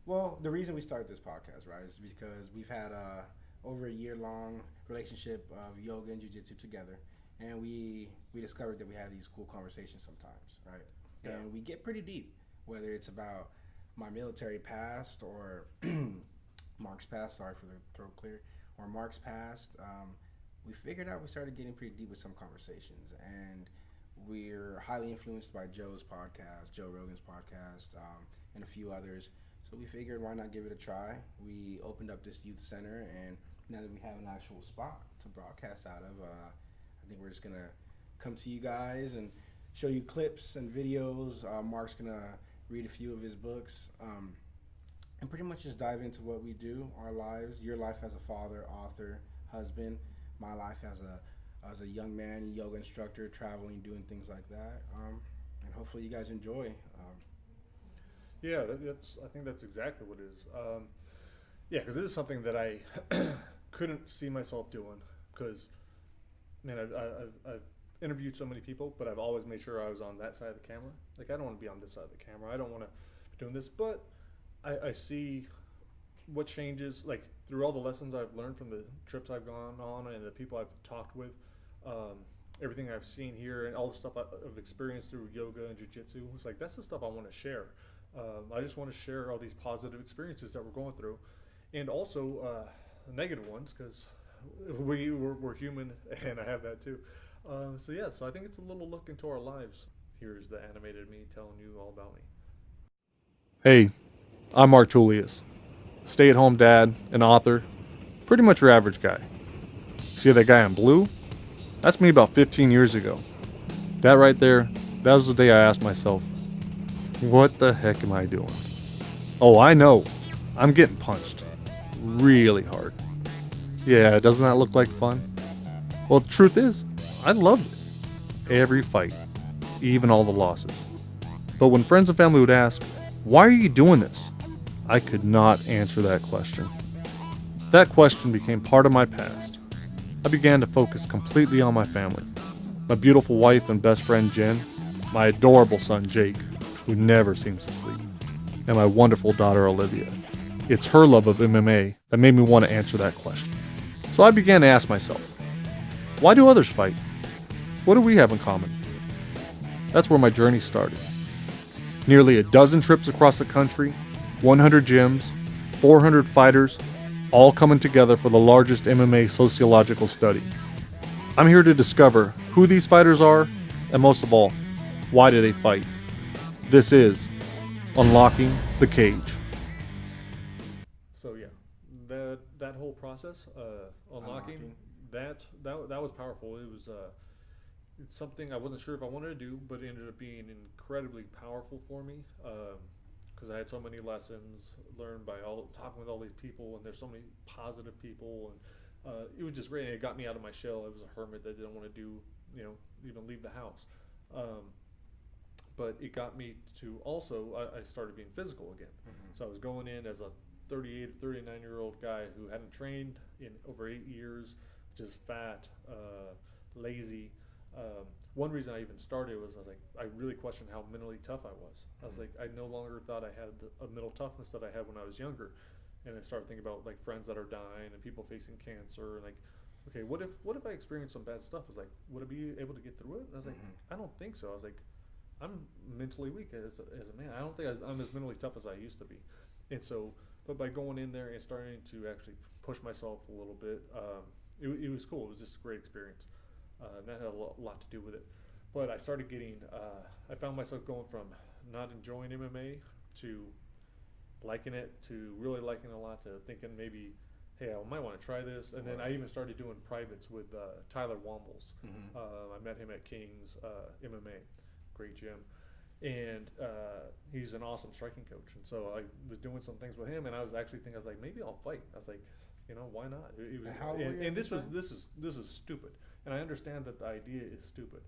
Well, the reason we started this podcast, right, is because we've had over a year long relationship of yoga and jujitsu together, and we discovered that we have these cool conversations sometimes, right? Yeah. And we get pretty deep, whether it's about my military past or Mark's past. Sorry for the throat clear. Or Mark's past. We figured out we started getting pretty deep with some conversations, and we're highly influenced by Joe's podcast, Joe Rogan's podcast, and a few others. So we figured, why not give it a try? We opened up this youth center, and now that we have an actual spot to broadcast out of, I think we're just gonna come to you guys and show you clips and videos. Mark's gonna read a few of his books, and pretty much just dive into what we do, our lives. Your life as a father, author, husband. My life as a young man, yoga instructor, traveling, doing things like that. And hopefully you guys enjoy. Yeah, that's. I think that's exactly what it is. Yeah, because it is something that I couldn't see myself doing. Because, man, I've interviewed so many people, but I've always made sure I was on that side of the camera. Like, I don't want to be on this side of the camera. I don't want to be doing this. But I see what changes, like, through all the lessons I've learned from the trips I've gone on and the people I've talked with, everything I've seen here and all the stuff I've experienced through yoga and jiu-jitsu. It's like, that's the stuff I want to share. I just want to share all these positive experiences that we're going through, and also negative ones, because we're human, and I have that too. So I think it's a little look into our lives. Here's the animated me telling you all about me. Hey, I'm Mark Tullius, stay-at-home dad, an author, pretty much your average guy. See that guy in blue? That's me about 15 years ago. That right there, that was the day I asked myself, what the heck am I doing? Oh, I know. I'm getting punched. Really hard. Yeah, doesn't that look like fun? Well, the truth is, I loved it. Every fight. Even all the losses. But when friends and family would ask, why are you doing this? I could not answer that question. That question became part of my past. I began to focus completely on my family. My beautiful wife and best friend Jen, my adorable son Jake, who never seems to sleep, and my wonderful daughter Olivia. It's her love of MMA that made me want to answer that question. So I began to ask myself, why do others fight? What do we have in common? That's where my journey started. Nearly a dozen trips across the country, 100 gyms, 400 fighters, all coming together for the largest MMA sociological study. I'm here to discover who these fighters are, and most of all, why do they fight? This is Unlocking the Cage. So yeah, that whole process, unlocking. That was powerful. It was it's something I wasn't sure if I wanted to do, but it ended up being incredibly powerful for me, because I had so many lessons learned by talking with all these people, and there's so many positive people, and it was just great. And it got me out of my shell. I was a hermit that didn't want to do, even leave the house. But it got me to also, I started being physical again. Mm-hmm. So I was going in as a 38, 39-year-old guy who hadn't trained in over 8 years, just fat, lazy. One reason I even started was I really questioned how mentally tough I was. I was like, I no longer thought I had a mental toughness that I had when I was younger. And I started thinking about like friends that are dying and people facing cancer, and like, okay, what if I experienced some bad stuff? I was like, would I be able to get through it? And I was like, I don't think so. I was like, I'm mentally weak as a man. I don't think I'm as mentally tough as I used to be. And so, but by going in there and starting to actually push myself a little bit, it was cool. It was just a great experience. And that had a lot to do with it. But I started getting, I found myself going from not enjoying MMA to liking it, to really liking it a lot, to thinking maybe, hey, I might want to try this. And then I even started doing privates with Tyler Wombles. Mm-hmm. I met him at King's MMA, great gym. And he's an awesome striking coach. And so I was doing some things with him, and I was actually thinking, I was like, maybe I'll fight. I was like, why not? It was, and this is stupid. And I understand that the idea is stupid.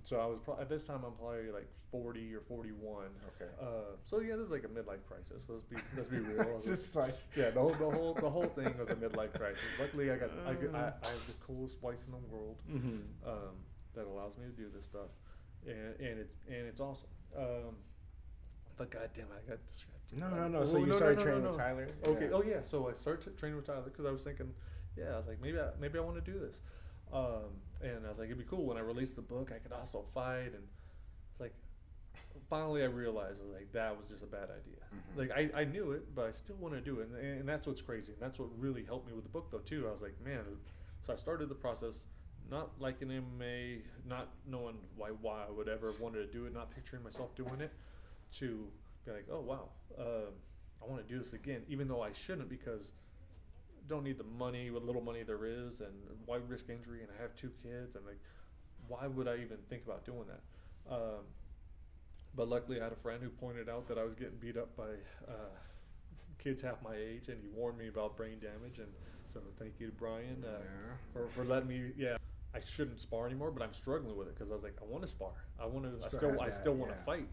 So I was at this time I'm probably like 40 or 41. Okay. So yeah, this is like a midlife crisis. Let's be real. It's just like the whole thing was a midlife crisis. Luckily, I have the coolest wife in the world, mm-hmm. That allows me to do this stuff, and it's awesome. But goddamn, I got distracted. No. So Well, you no, started no, no, training no, with no. Tyler? Okay. Yeah. Oh yeah. So I started training with Tyler because I was thinking, yeah, I was like, maybe I want to do this, and I was like, it'd be cool when I released the book. I could also fight, and it's like, finally I realized I was like, that was just a bad idea. Mhm. Like I knew it, but I still want to do it, and that's what's crazy, and that's what really helped me with the book though too. I was like, man. So I started the process, not liking MMA, not knowing why I would ever wanted to do it, not picturing myself doing it, to be like, oh wow, I want to do this again, even though I shouldn't because don't need the money, what little money there is, and why risk injury? And I have 2 kids, and like, why would I even think about doing that? But luckily, I had a friend who pointed out that I was getting beat up by kids half my age, and he warned me about brain damage. And so, thank you to Brian for letting me. Yeah, I shouldn't spar anymore, but I'm struggling with it because I was like, I want to spar. I want to. I still want to fight.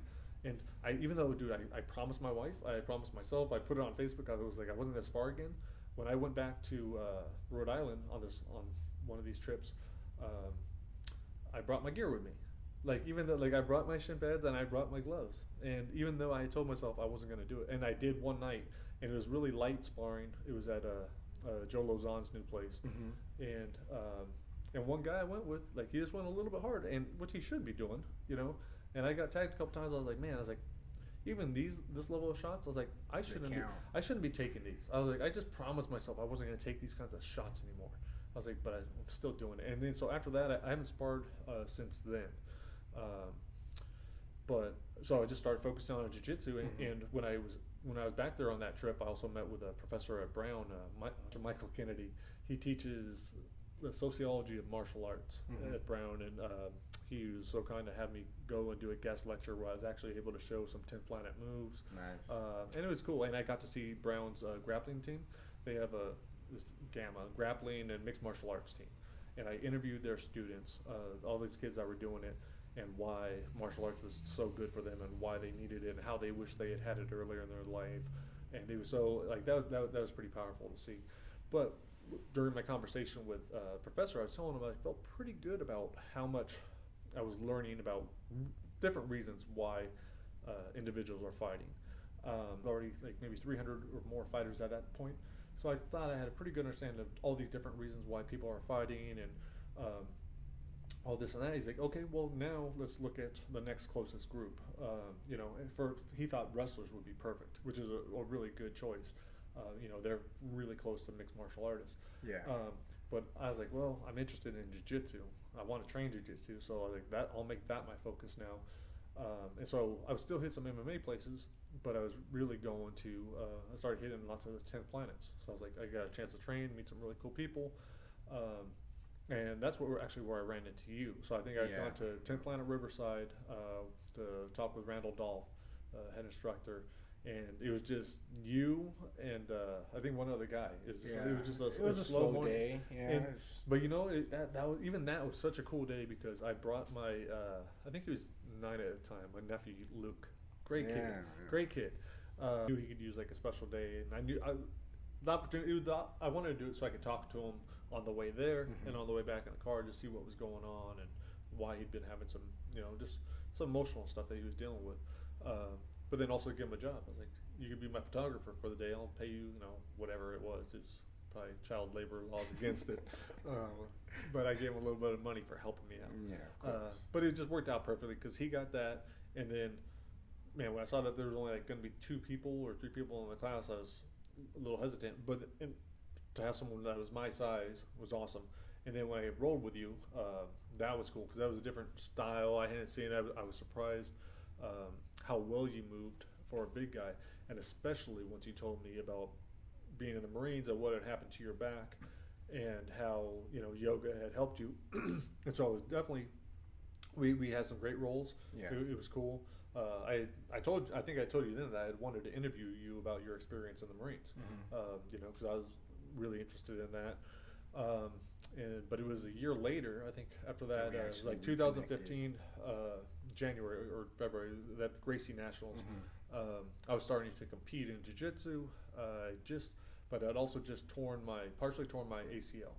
And even though, dude, I promised my wife, I promised myself, I put it on Facebook. I was like, I wasn't gonna spar again. When I went back to Rhode Island on one of these trips, I brought my gear with me. Like even though I brought my shin pads and I brought my gloves, and even though I told myself I wasn't gonna do it, and I did one night, and it was really light sparring. It was at Joe Lozon's new place, and one guy I went with, like he just went a little bit hard, and which he should be doing, you know. And I got tagged a couple times. I was like, man, even this level of shots, I was like, I shouldn't be taking these. I was like, I just promised myself I wasn't gonna take these kinds of shots anymore. I was like, but I'm still doing it. And then so after that, I haven't sparred since then. But so I just started focusing on jiu-jitsu, and when I was back there on that trip, I also met with a professor at Brown, Michael Kennedy. He teaches the sociology of martial arts at Brown, and he was so kind to have me go and do a guest lecture where I was actually able to show some 10th Planet moves. Nice. And it was cool, and I got to see Brown's grappling team. They have this Gamma grappling and mixed martial arts team, and I interviewed their students, all these kids that were doing it, and why martial arts was so good for them, and why they needed it, and how they wish they had it earlier in their life. And it was so like that was pretty powerful to see. But during my conversation with professor, I was telling him I felt pretty good about how much I was learning about different reasons why individuals are fighting. Already like maybe 300 or more fighters at that point. So I thought I had a pretty good understanding of all these different reasons why people are fighting, and all this and that. He's like, okay, well now let's look at the next closest group. He thought wrestlers would be perfect, which is a really good choice. They're really close to mixed martial artists. Yeah. But I was like, well, I'm interested in jiu-jitsu. I want to train jiu-jitsu, so I was like, I'll make that my focus now. And so I would still hit some MMA places, but I was really going to, I started hitting lots of the 10th planets. So I was like, I got a chance to train, meet some really cool people. And that's where I ran into you. So I think I'd gone to 10th Planet Riverside to talk with Randall Dolph, head instructor. And it was just you and I think one other guy. It was just a slow morning. Day. Yeah. But that was such a cool day because I brought my I think he was 9 at the time. My nephew Luke, great kid. Knew he could use like a special day, and I knew the opportunity. I wanted to do it so I could talk to him on the way there and on the way back in the car to see what was going on and why he'd been having some just some emotional stuff that he was dealing with. But then also give him a job. I was like, you could be my photographer for the day. I'll pay you, whatever it was. It's probably child labor laws against it. But I gave him a little bit of money for helping me out. Yeah, of course. But it just worked out perfectly because he got that. And then, man, when I saw that there was only like going to be 2 people or 3 people in the class, I was a little hesitant. But to have someone that was my size was awesome. And then when I rolled with you, that was cool because that was a different style I hadn't seen. I was surprised how well you moved for a big guy, and especially once you told me about being in the Marines and what had happened to your back and how yoga had helped you. And so it was definitely we had some great roles. Yeah. It was cool. I think I told you then that I had wanted to interview you about your experience in the Marines, because I was really interested in that. But it was a year later, I think, after that, it was like 2015, January or February, that the Gracie Nationals. I was starting to compete in jiu-jitsu, but I'd also just partially torn my ACL.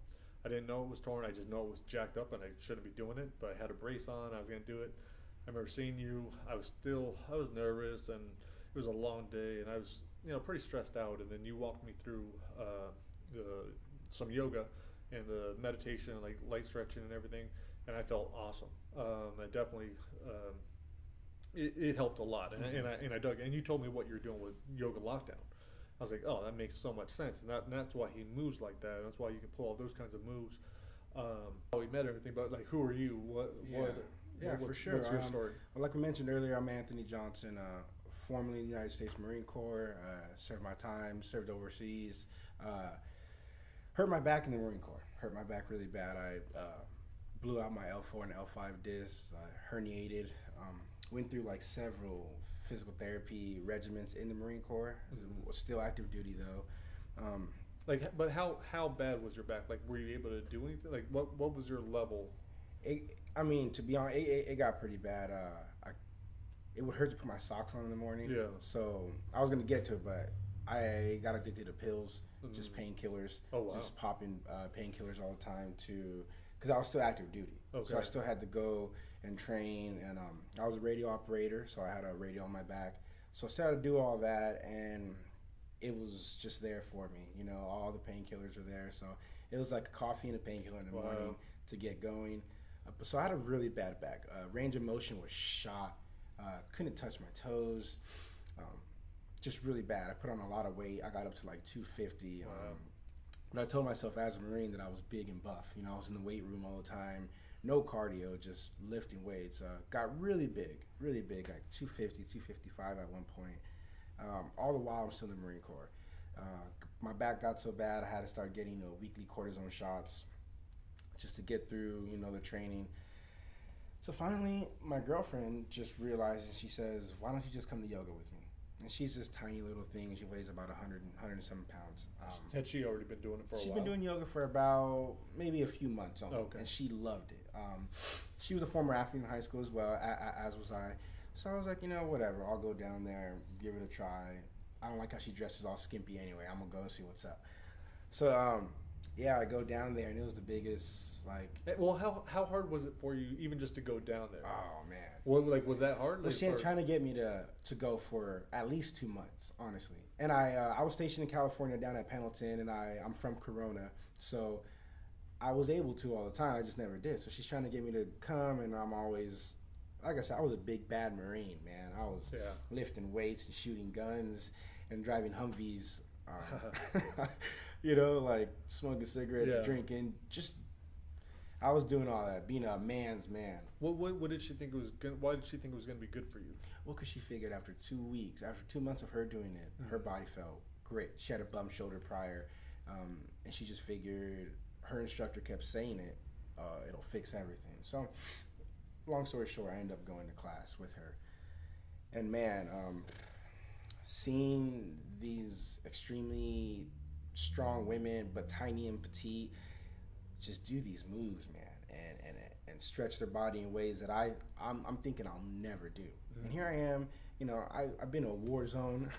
I didn't know it was torn, I just know it was jacked up and I shouldn't be doing it, but I had a brace on, I was gonna do it. I remember seeing you, I was nervous, and it was a long day, and I was pretty stressed out. And then you walked me through the, some yoga and the meditation, and like light stretching and everything, and I felt awesome. I definitely it helped a lot, and I dug. And you told me what you're doing with yoga lockdown. I was like, oh, that makes so much sense, and that's why he moves like that. That's why you can pull all those kinds of moves. How we met and everything, but like, who are you? For sure. What's your story? Well, like I mentioned earlier, I'm Anthony Johnson, formerly in the United States Marine Corps. Served my time, served overseas. Hurt my back in the Marine Corps. Hurt my back really bad. I blew out my L4 and L5 discs. I herniated. Went through like several physical therapy regimens in the Marine Corps. Was still active duty though. But how bad was your back? Like, were you able to do anything? Like, what was your level? To be honest, it got pretty bad. It would hurt to put my socks on in the morning. Yeah. So I was gonna get to it, but I got addicted to pills, just painkillers. Oh, wow. Just popping painkillers all the time because I was still active duty. Okay. So I still had to go and train, and I was a radio operator, so I had a radio on my back. So I started to do all that, and it was just there for me. All the painkillers were there. So it was like a coffee and a painkiller in the morning to get going. So I had a really bad back. Range of motion was shot. Couldn't touch my toes. Just really bad. I put on a lot of weight. I got up to like 250. Wow. But I told myself as a Marine that I was big and buff. I was in the weight room all the time. No cardio, just lifting weights. Got really big, like 250, 255 at one point. All the while I'm still in the Marine Corps. My back got so bad I had to start getting weekly cortisone shots just to get through, the training. So finally, my girlfriend just realized, and she says, why don't you just come to yoga with me? And she's this tiny little thing. She weighs about 107 pounds. Had she already been doing it for a while? She's been doing yoga for about maybe a few months only, okay. And she loved it. She was a former athlete in high school as well, as was I. So I was like, whatever, I'll go down there, give it a try. I don't like how she dresses all skimpy anyway. I'm going to go and see what's up. So, I go down there, and it was the biggest, like... Well, how hard was it for you even just to go down there? Oh, man. Well, was that hard? Well, she was trying to get me to go for at least 2 months, honestly. And I was stationed in California down at Pendleton, and I'm from Corona, so I was able to all the time. I just never did. So she's trying to get me to come, and I'm always... Like I said, I was a big bad Marine, man. I was lifting weights and shooting guns and driving Humvees, like smoking cigarettes, drinking. I was doing all that, being a man's man. What did she think it was? Why did she think it was going to be good for you? Well, because she figured after 2 weeks, after 2 months of her doing it, her body felt great. She had a bum shoulder prior, and she just figured, her instructor kept saying it, it'll fix everything. So, long story short, I ended up going to class with her. And man, seeing these extremely strong women, but tiny and petite, just do these moves, man, and stretch their body in ways that I'm thinking I'll never do. Mm-hmm. And here I am, I've been in a war zone.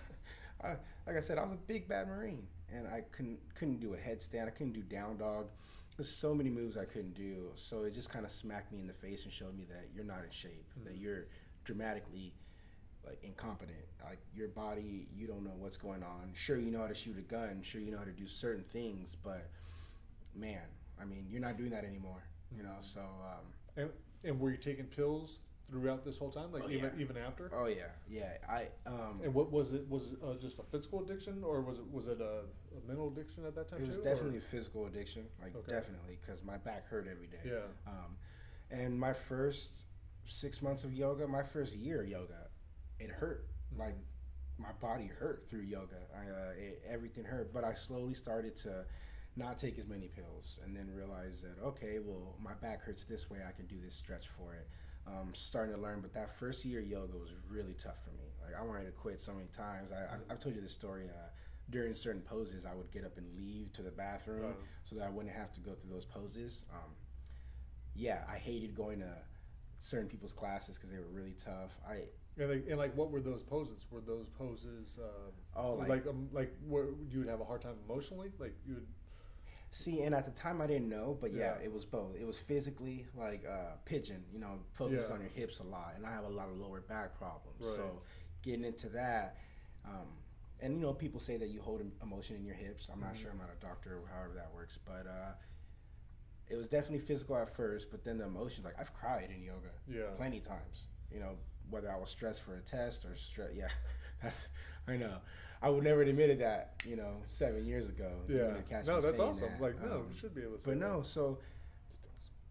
Like I said, I was a big bad Marine, and I couldn't do a headstand. I couldn't do down dog. There's so many moves I couldn't do. So it just kind of smacked me in the face and showed me that you're not in shape, that you're dramatically incompetent. Like your body, you don't know what's going on. Sure, you know how to shoot a gun. Sure, you know how to do certain things, but man, you're not doing that anymore. So. And were you taking pills throughout this whole time, even after? Oh yeah. And what was it? Was it just a physical addiction, or was it a mental addiction at that time? It was definitely a physical addiction, definitely, because my back hurt every day. Yeah. And my first 6 months of yoga, my first year of yoga, it hurt. Like my body hurt through yoga. Everything hurt, but I slowly started to not take as many pills, and then realize that my back hurts this way. I can do this stretch for it. Starting to learn, but that first year yoga was really tough for me. Like I wanted to quit so many times. I've told you this story. During certain poses, I would get up and leave to the bathroom so that I wouldn't have to go through those poses. I hated going to certain people's classes because they were really tough. And what were those poses? Were those poses where you would have a hard time emotionally? Like you would. See, and at the time I didn't know, but it was both. It was physically pigeon, focused on your hips a lot, and I have a lot of lower back problems. Right. So getting into that. And you know, people say that you hold emotion in your hips. I'm not sure. I'm not a doctor, or however that works, but it was definitely physical at first. But then the emotions, like I've cried in yoga, plenty times. You know, whether I was stressed for a test or stress. Yeah, that's I know. I would never have admitted that. You know, 7 years ago. Yeah. No, that's awesome. That. Like, no, you should be able to say but that. no, so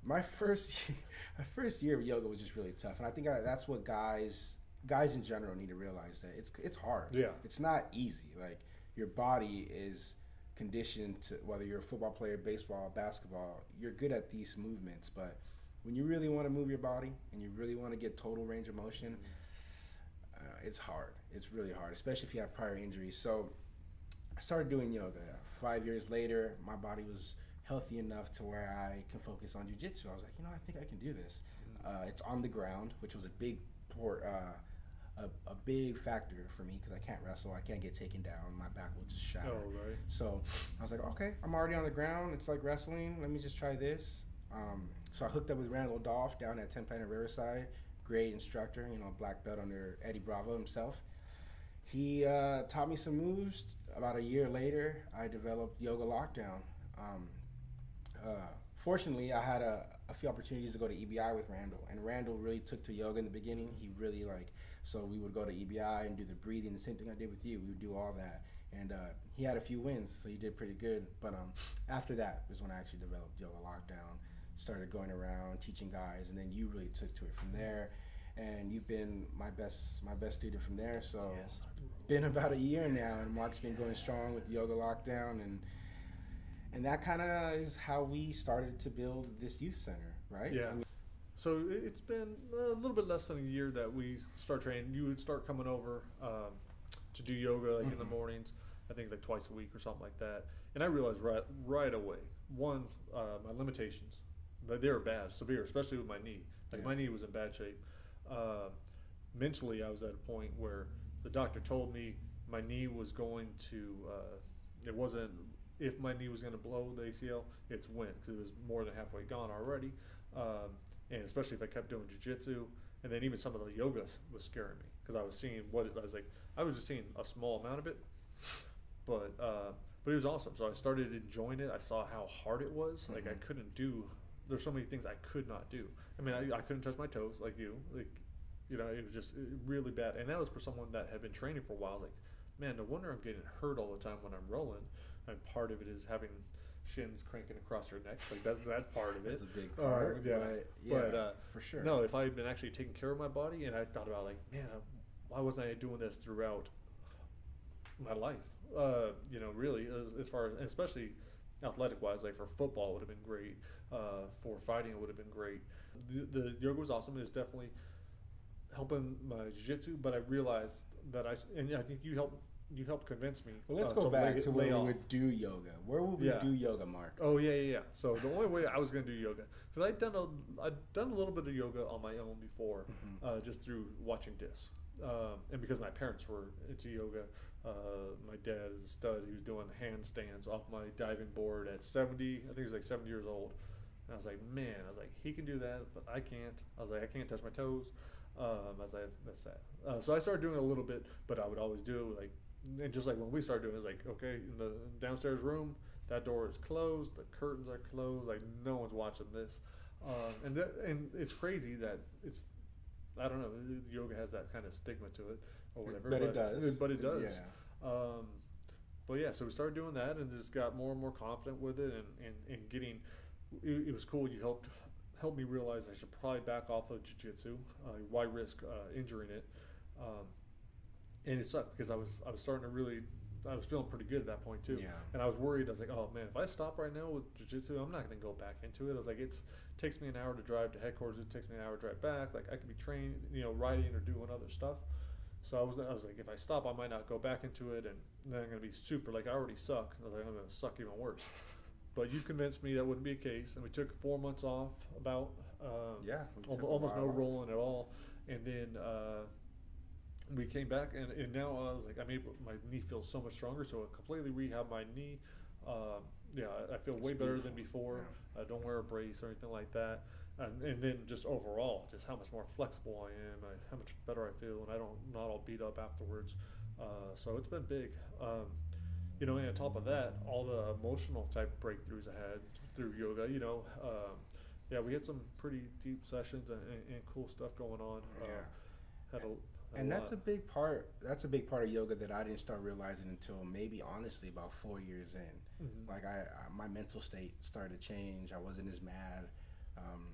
my first year of yoga was just really tough, and I think that's what guys in general need to realize, that it's hard. Yeah. It's not easy. Like, your body is conditioned to, whether you're a football player, baseball, basketball, you're good at these movements, but when you really want to move your body and you really want to get total range of motion, it's hard. It's really hard, especially if you have prior injuries. So I started doing yoga. 5 years later, my body was healthy enough to where I can focus on jiu-jitsu. I was like, you know, I think I can do this. It's on the ground, which was a big factor for me, because I can't wrestle. I can't get taken down. My back will just shatter. Oh, right. So I was like, okay, I'm already on the ground. It's like wrestling. Let me just try this. So I hooked up with Randall Dolph down at 10 Planet Riverside. Great instructor, you know, black belt under Eddie Bravo himself. He taught me some moves. About a year later, I developed Yoga Lockdown. Fortunately, I had a few opportunities to go to EBI with Randall, and Randall really took to yoga in the beginning. He really so we would go to EBI and do the breathing, the same thing I did with you. We would do all that, and he had a few wins, so he did pretty good. But after that is when I actually developed Yoga Lockdown, started going around teaching guys, and then you really took to it from there, and you've been my best student from there. So yes. Been about a year now, and Mark's been going strong with Yoga Lockdown, and that kind of is how we started to build this youth center, right? Yeah. So it's been a little bit less than a year that we start training. You would start coming over to do yoga in the mornings, I think like twice a week or something like that. And I realized right away, one, my limitations, they were bad, severe, especially with my knee. My knee was in bad shape. Mentally, I was at a point where the doctor told me my knee was going to, it wasn't if my knee was going to blow the ACL, it's when, because it was more than halfway gone already. And especially if I kept doing jiu-jitsu, and then even some of the yoga was scaring me, because I was seeing I was just seeing a small amount of it, but it was awesome. So I started enjoying it. I saw how hard it was. Like, I couldn't do, there's so many things I could not do. I mean, I couldn't touch my toes like you, you know, it was just really bad. And that was for someone that had been training for a while. I was like, man, no wonder I'm getting hurt all the time when I'm rolling. And part of it is having shins cranking across your neck. Like, that's part of it. That's a big part. But for sure. No, if I had been actually taking care of my body, and I thought about, like, man, why wasn't I doing this throughout my life? You know, really, as far as, especially athletic-wise, like for football, it would have been great. For fighting, it would have been great. The yoga was awesome. It was definitely helping my jiu-jitsu, but I realized that I think you helped convince me. Well, let's go back to where we would do yoga. Where would we do yoga, Mark? Oh, yeah. So the only way I was going to do yoga, because I'd done a little bit of yoga on my own before, just through watching discs, and because my parents were into yoga. My dad is a stud. He was doing handstands off my diving board at 70. I think he was like 70 years old. And I was like, man, he can do that, but I can't. I was like, I can't touch my toes. I was like, that's sad. So I started doing a little bit, but I would always do it, like, and just like when we started doing it, it's like, okay, in the downstairs room, that door is closed, the curtains are closed, like no one's watching this. And it's crazy that it's, I don't know, yoga has that kind of stigma to it or whatever. But it does. But it does. Yeah. But yeah, so we started doing that and just got more and more confident with it, and getting, it was cool. You helped me realize I should probably back off of jiu-jitsu. Why risk injuring it? And it sucked because I was starting to really, I was feeling pretty good at that point too. Yeah. And I was worried. I was like, oh man, if I stop right now with jiu-jitsu, I'm not going to go back into it. I was like, it takes me an hour to drive to headquarters. It takes me an hour to drive back. Like, I could be trained, you know, riding or doing other stuff. So I was like, if I stop, I might not go back into it, and then I'm going to be super, like, I already suck. I was like, I'm going to suck even worse. But you convinced me that wouldn't be the case, and we took 4 months off, about almost no rolling at all, and then we came back, and now I was like, my knee feels so much stronger, so I completely rehabbed my knee. I feel way better than before. Yeah. I don't wear a brace or anything like that. and then just overall, just how much more flexible I am, how much better I feel, and I don't not all beat up afterwards. So it's been big. You know, and on top of that, all the emotional type breakthroughs I had through yoga. You know, yeah, we had some pretty deep sessions and cool stuff going on. Had a And lot. that's a big part. That's a big part of yoga that I didn't start realizing until maybe honestly about 4 years in. Mm-hmm. Like my mental state started to change. I wasn't as mad. Um,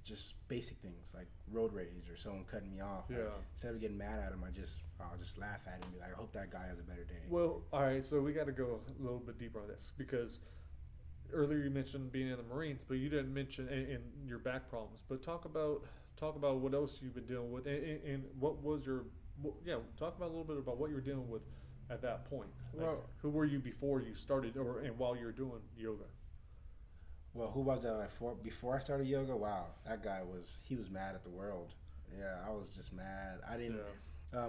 just basic things like road rage or someone cutting me off. Yeah. Like, instead of getting mad at him, I'll just laugh at him and be like, I hope that guy has a better day. Well, all right, so we got to go a little bit deeper on this because earlier you mentioned being in the Marines, but you didn't mention in your back problems. But talk about what else you've been dealing with, and what was your talk about a little bit about what you were dealing with at that point. Like, Well, who were you before you started, and while you were doing yoga? Well, who was that before I started yoga? Wow, that guy he was mad at the world. Yeah, I was just mad. I didn't,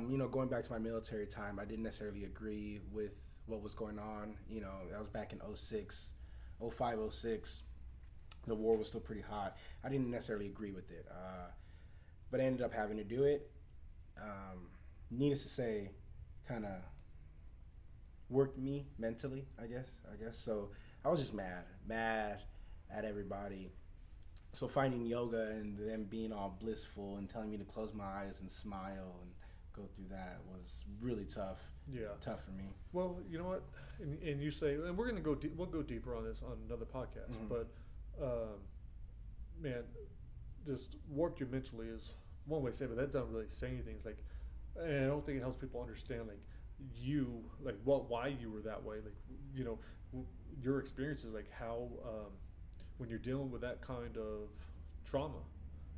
you know, going back to my military time, I didn't necessarily agree with what was going on. You know, that was back in 06, 05, 06. The war was still pretty hot. I didn't necessarily agree with it, but I ended up having to do it. Needless to say, kind of worked me mentally, I guess. So I was just mad at everybody. So finding yoga and them being all blissful and telling me to close my eyes and smile and go through that was really tough. Yeah. Tough for me. Well, you know what, and you say, and we're gonna go. We'll go deeper on this on another podcast. Mhm. But, man, just warped you mentally is one way to say it, but that doesn't really say anything. It's like, and I don't think it helps people understand why you were that way. Like, you know, your experiences, like how when you're dealing with that kind of trauma,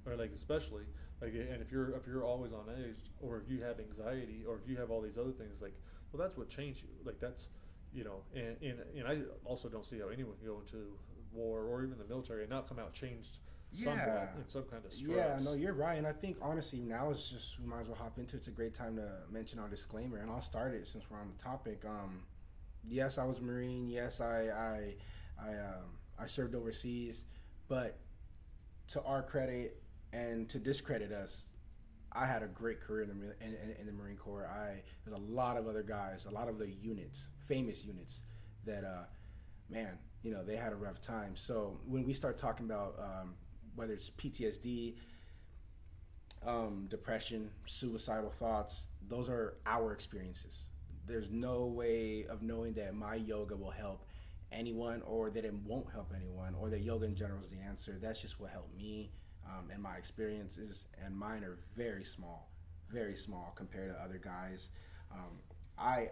or like especially like, and if you're always on edge, or if you have anxiety, or if you have all these other things, like, well, that's what changed you. Like that's, you know, and I also don't see how anyone can go into war or even the military and not come out changed somewhat in some kind of stress. Yeah, no, you're right. And I think honestly now it's just, we might as well hop into it. It's a great time to mention our disclaimer, and I'll start it since we're on the topic. Yes, I was a Marine. Yes, I served overseas, but to our credit and to discredit us, I had a great career in the Marine Corps. There's a lot of other guys, a lot of the units, famous units, that man, you know, they had a rough time. So when we start talking about whether it's PTSD, depression, suicidal thoughts, those are our experiences. There's no way of knowing that my yoga will help anyone, or that it won't help anyone, or that yoga in general is the answer. That's just what helped me, and my experiences, and mine are very small compared to other guys. I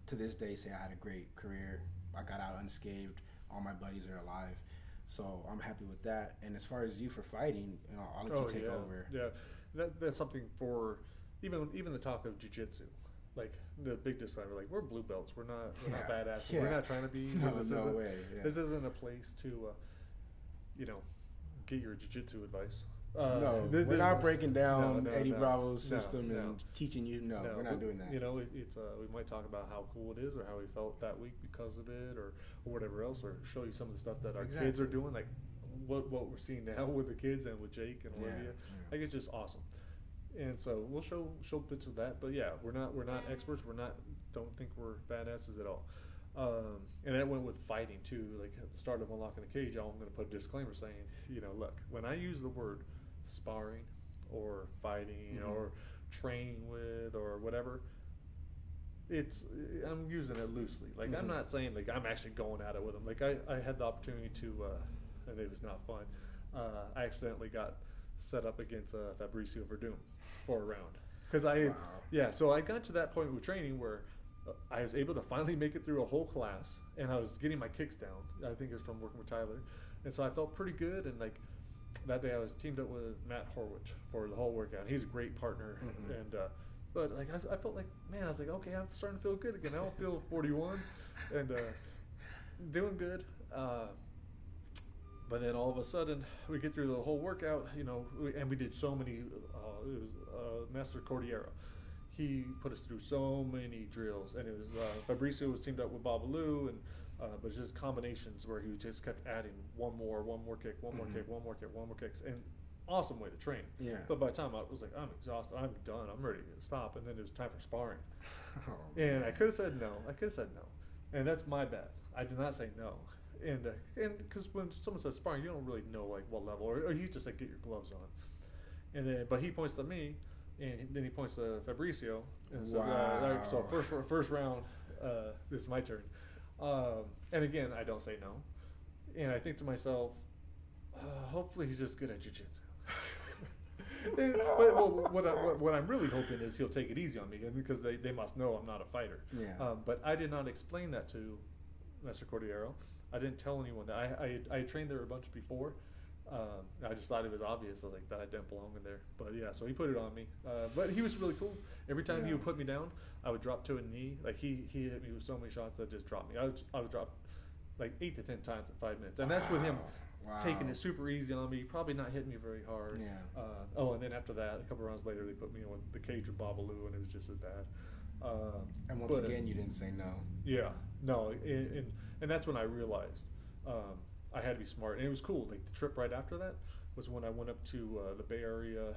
to this day say I had a great career. I got out unscathed. All my buddies are alive, so I'm happy with that. And as far as you for fighting, you know, I'll let you take over. Yeah, that's something for even the talk of jiu-jitsu. Like the big disclaimer, like we're blue belts, we're not badasses. Yeah. We're not trying to be. No this way. Yeah. This isn't a place to, you know, get your jiu-jitsu advice. We're not breaking down Eddie Bravo's no, system and teaching you. No, we're not doing that. You know, it's we might talk about how cool it is, or how we felt that week because of it, or whatever else, or show you some of the stuff that our kids are doing, like what we're seeing now with the kids and with Jake and Olivia. Like it's just awesome. And so we'll show bits of that, but yeah, we're not experts. Don't think we're badasses at all. And that went with fighting too. Like at the start of Unlocking the Cage, I'm going to put a disclaimer saying, you know, look, when I use the word sparring or fighting or training with or whatever, I'm using it loosely. Like I'm not saying like I'm actually going at it with them. Like I had the opportunity to, and it was not fun. I accidentally got set up against Fabricio Verdun for a round because so I got to that point with training where I was able to finally make it through a whole class, and I was getting my kicks down. I think it was from working with Tyler, and so I felt pretty good. And like that day, I was teamed up with Matt Horwich for the whole workout. He's a great partner, and but like I felt like, man, I was like, okay, I'm starting to feel good again. I don't feel 41, and doing good. But then all of a sudden, we get through the whole workout, you know, and we did so many. It was Master Cordillera. he put us through so many drills, and it was Fabricio was teamed up with Babalu, and but it's just combinations where he just kept adding one more kick, one more kick, one more kick, one more kicks, and awesome way to train. Yeah. But by the time I was like, I'm exhausted, I'm done, I'm ready to stop, and then it was time for sparring. Oh, And man. I could have said no. And that's my bad. I did not say no. And because when someone says sparring, you don't really know like what level, or you just like get your gloves on. And then, but he points to me, and then he points to Fabricio, and so Wow. so first round, this is my turn. And again, I don't say no, and I think to myself, hopefully he's just good at jiu-jitsu. But what I'm really hoping is he'll take it easy on me, because they must know I'm not a fighter. Yeah. But I did not explain that to Master Cordero. I didn't tell anyone that. I had trained there a bunch before. I just thought it was obvious. I was like, that I didn't belong in there. But yeah, so he put it on me. But he was really cool. Every time he would put me down, I would drop to a knee. Like he hit me with so many shots that just dropped me. I would drop like 8 to 10 times in 5 minutes, and that's with him taking it super easy on me, probably not hitting me very hard. Yeah. And then after that, a couple rounds later, they put me in with the cage with Babalu, and it was just as bad. And once again, you didn't say no. Yeah, no, and that's when I realized I had to be smart, and it was cool. Like the trip right after that was when I went up to the Bay Area,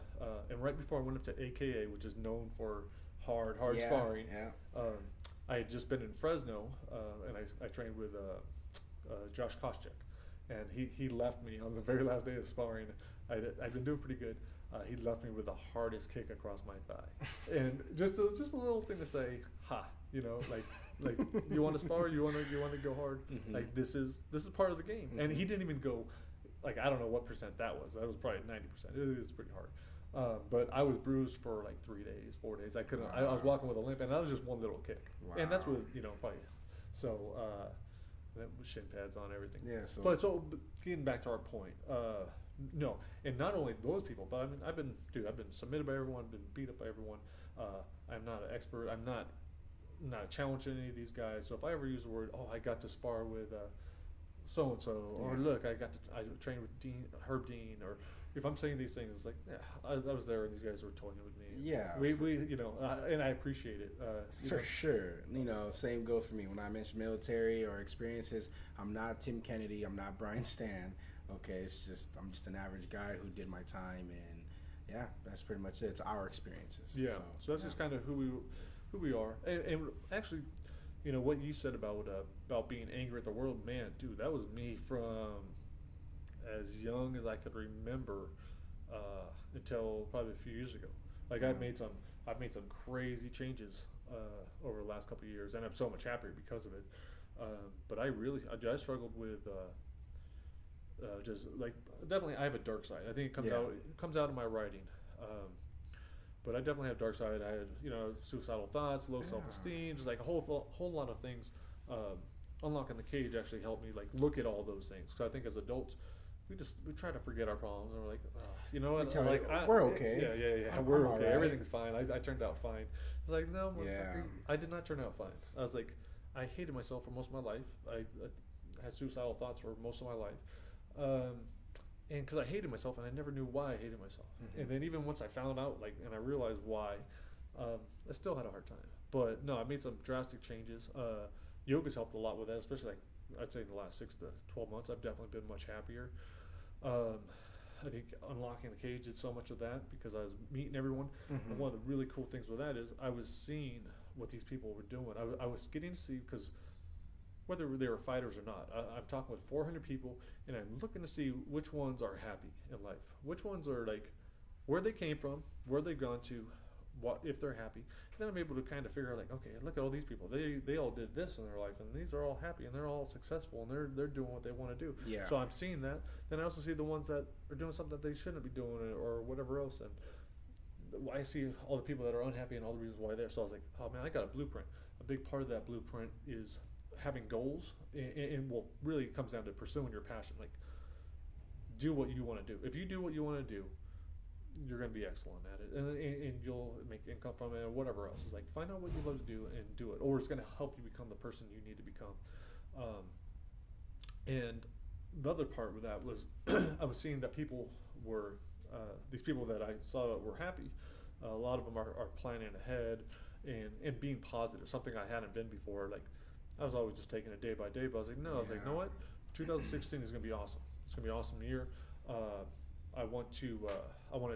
and right before I went up to AKA, which is known for hard sparring. Yeah. I had just been in Fresno, and I trained with Josh Koscheck, and he left me on the very last day of sparring. I'd been doing pretty good. He left me with the hardest kick across my thigh, and just a little thing to say, ha, like you want to spar, you want to go hard, like this is part of the game. And he didn't even go, like I don't know what percent that was. That was probably 90%. It was pretty hard. But I was bruised for like 3 days, 4 days. I couldn't. I was walking with a limp, and that was just one little kick. And that's with probably. So that was shin pads on everything. Yeah. So. But getting back to our point, no, and not only those people, but I mean, I've been submitted by everyone, been beat up by everyone. I'm not an expert. I'm not challenging any of these guys. So if I ever use the word, I got to spar with so and so, or look, I trained with Herb Dean, or if I'm saying these things, it's like, yeah, I was there, and these guys were toying with me. Yeah. We and I appreciate it. For sure. Same goes for me. When I mention military or experiences, I'm not Tim Kennedy. I'm not Brian Stan. Okay, I'm just an average guy who did my time, and yeah, that's pretty much it. It's our experiences. Yeah. So that's just kind of who we are, and actually, what you said about being angry at the world, man, dude, that was me from as young as I could remember until probably a few years ago. Like I've made some crazy changes over the last couple of years, and I'm so much happier because of it. But I struggled with just like definitely I have a dark side. I think it comes out in my writing. But I definitely have dark side. I had suicidal thoughts, low self-esteem, just like a whole lot of things. Unlocking the cage actually helped me like look at all those things, because I think as adults we try to forget our problems, and we're like, you know what, we're okay. Yeah, we're okay. Right. Everything's fine. I turned out fine. It's like, no, I did not turn out fine. I was like, I hated myself for most of my life. I had suicidal thoughts for most of my life. And because I hated myself, and I never knew why I hated myself. And then even once I found out, and I realized why, I still had a hard time. But no, I made some drastic changes. Yoga's helped a lot with that, especially I'd say in the last 6 to 12 months, I've definitely been much happier. I think unlocking the cage did so much of that, because I was meeting everyone. And one of the really cool things with that is I was seeing what these people were doing. I was getting to see, because whether they were fighters or not, I'm talking with 400 people, and I'm looking to see which ones are happy in life, which ones are like where they came from, where they've gone to, what if they're happy. And then I'm able to kind of figure out, like, okay, look at all these people. They all did this in their life, and these are all happy, and they're all successful, and they're doing what they want to do. Yeah. So I'm seeing that. Then I also see the ones that are doing something that they shouldn't be doing, or whatever else. And I see all the people that are unhappy and all the reasons why they're. So I was like, oh man, I got a blueprint. A big part of that blueprint is having goals, and well, really it comes down to pursuing your passion. Like, do what you want to do. If you do what you want to do, you're going to be excellent at it, and you'll make income from it, or whatever else. It's like, find out what you love to do and do it, or it's going to help you become the person you need to become. And the other part with that was I was seeing that people were these people that I saw that were happy, A lot of them are planning ahead and being positive, something I hadn't been before. Like, I was always just taking it day by day, but I was like, no, I was like, you know what? 2016 is going to be awesome. It's going to be an awesome year. I want to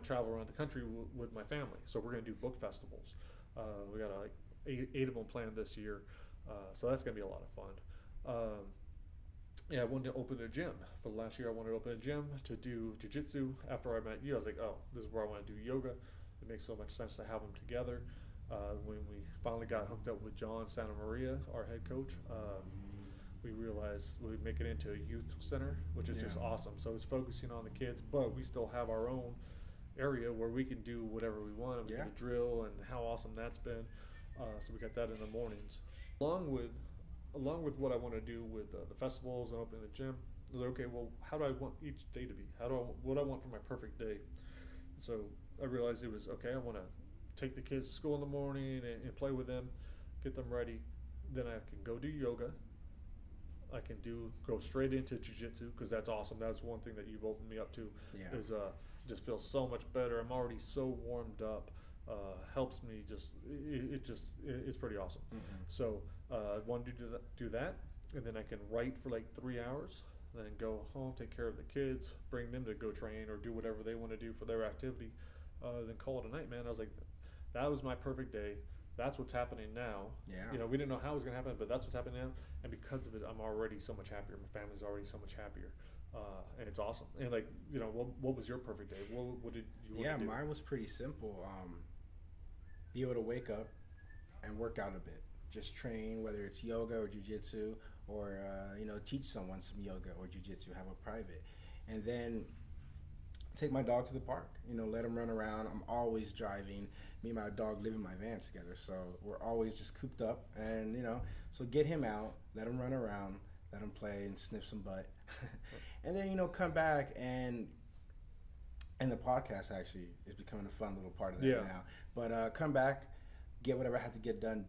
travel around the country with my family. So we're going to do book festivals. We got like eight of them planned this year. So that's going to be a lot of fun. Yeah, I wanted to open a gym. For the last year, I wanted to open a gym to do jiu-jitsu. After I met you, I was like, oh, this is where I want to do yoga. It makes so much sense to have them together. When we finally got hooked up with John Santa Maria, our head coach, we realized we'd make it into a youth center, which is just awesome. So it's focusing on the kids, but we still have our own area where we can do whatever we want. We can drill, and how awesome that's been. So we got that in the mornings. Along with what I want to do with the festivals and opening the gym, I was like, okay, well, how do I want each day to be? What I want for my perfect day? So I realized it was, okay, I want to take the kids to school in the morning and play with them, get them ready. Then I can go do yoga. I can go straight into jiu-jitsu, because that's awesome. That's one thing that you've opened me up to, is just feels so much better. I'm already so warmed up. Helps me it's pretty awesome. So I want to do that, and then I can write for like 3 hours, then go home, take care of the kids, bring them to go train or do whatever they want to do for their activity, then call it a night, man. I was like, that was my perfect day. That's what's happening now. We didn't know how it was going to happen, but that's what's happening now. And because of it, I'm already so much happier. My family's already so much happier. And it's awesome. And like, what was your perfect day? What did you want to do? Mine was pretty simple. Be able to wake up and work out a bit. Just train, whether it's yoga or jiu-jitsu, or teach someone some yoga or jiu-jitsu, have a private. And then take my dog to the park, let him run around. I'm always driving. Me and my dog live in my van together, so we're always just cooped up. And, so get him out, let him run around, let him play and sniff some butt. And then, come back, and the podcast actually is becoming a fun little part of that now. But come back, get whatever I have to get done,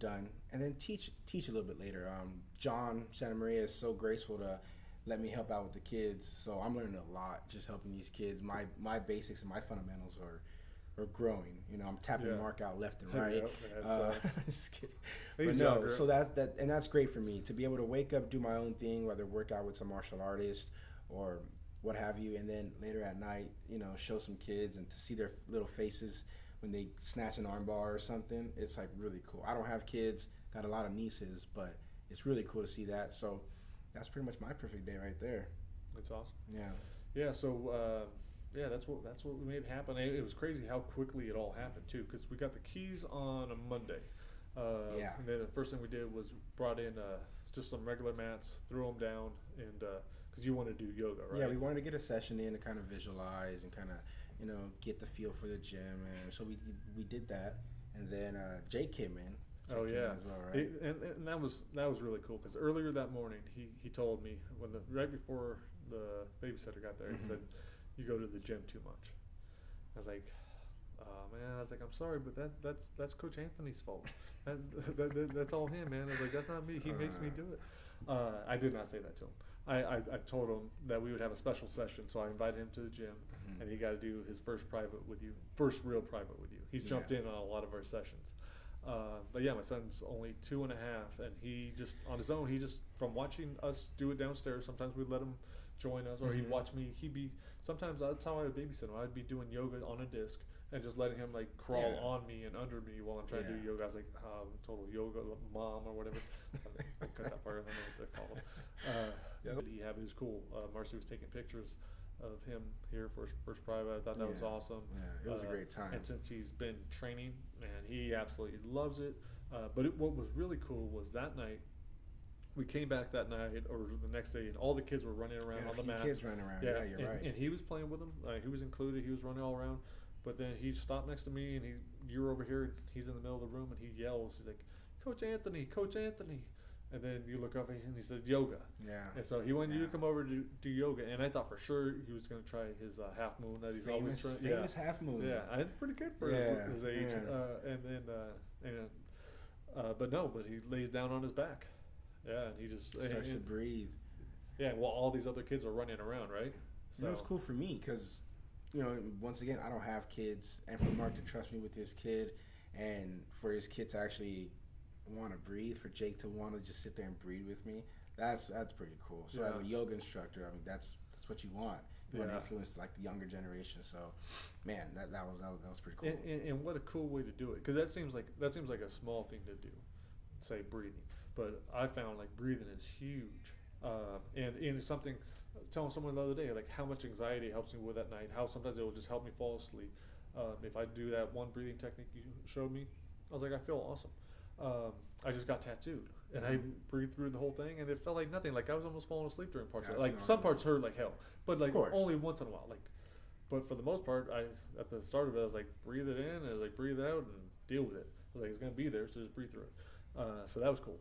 and then teach a little bit later. John Santa Maria is so graceful to let me help out with the kids, so I'm learning a lot just helping these kids. My basics and my fundamentals are growing. I'm tapping Mark out left and right. Just kidding. But no, so that's great for me to be able to wake up, do my own thing, whether work out with some martial artist or what have you, and then later at night, show some kids, and to see their little faces when they snatch an armbar or something, it's like really cool. I don't have kids, got a lot of nieces, but it's really cool to see that. So that's pretty much my perfect day right there. That's awesome. Yeah. So that's what we made happen. It was crazy how quickly it all happened too, because we got the keys on a Monday. And then the first thing we did was brought in just some regular mats, threw them down, and because you want to do yoga, right? Yeah, we wanted to get a session in to kind of visualize and kind of get the feel for the gym, and so we did that. And then Jake came in. Came in as well, right? And that was really cool, because earlier that morning he told me right before the babysitter got there, he said, "You go to the gym too much." I was like, "Oh man," I was like, "I'm sorry, but that's Coach Anthony's fault. That's all him, man." I was like, "That's not me. He makes me do it." I did not say that to him. I told him that we would have a special session, so I invited him to the gym, and he got to do his first real private with you. He's jumped in on a lot of our sessions. But yeah, my son's only 2.5, and he just, on his own, from watching us do it downstairs, sometimes we'd let him join us, or he'd watch me. Sometimes that's how I would babysit him. I'd be doing yoga on a disc and just letting him like crawl on me and under me while I'm trying to do yoga. I was like, total yoga mom or whatever. We'll cut that part. I don't know what they're called. He had his cool. Marcy was taking pictures of him here for his first private. I thought that was awesome. Yeah, it was a great time. And since he's been training, man, he absolutely loves it. But what was really cool was that night, we came back that night or the next day, and all the kids were running around on the mat. Kids running around. Yeah, you're right. And he was playing with them. He was included. He was running all around. But then he stopped next to me, and you're over here. He's in the middle of the room, and he yells. He's like, "Coach Anthony, Coach Anthony!" And then you look over, and he said, "Yoga." Yeah. And so he wanted you to come over to do yoga, and I thought for sure he was going to try his half moon that he's always trying. Famous half moon. Yeah, I did pretty good for his age. But he lays down on his back. Yeah, and he just starts to breathe. Yeah, well, all these other kids are running around, right? So it was cool for me because once again, I don't have kids, and for Mark to trust me with his kid, and for his kid to actually want to breathe, for Jake to want to just sit there and breathe with me, that's pretty cool. So as a yoga instructor, I mean, that's what you want. You want to influence like the younger generation. So, man, that was pretty cool. And what a cool way to do it, because that seems like a small thing to do, say breathing. But I found like breathing is huge, and it's something. I was telling someone the other day like how much anxiety helps me with at night. How sometimes it will just help me fall asleep. If I do that one breathing technique you showed me, I was like, I feel awesome. I just got tattooed, and I breathed through the whole thing, and it felt like nothing. Like I was almost falling asleep during parts of it. Like some parts hurt like hell, but like only once in a while. Like, but for the most part, at the start of it, I was like, breathe it in, and I was like, breathe it out, and deal with it. I was like, it's gonna be there, so just breathe through it. So that was cool.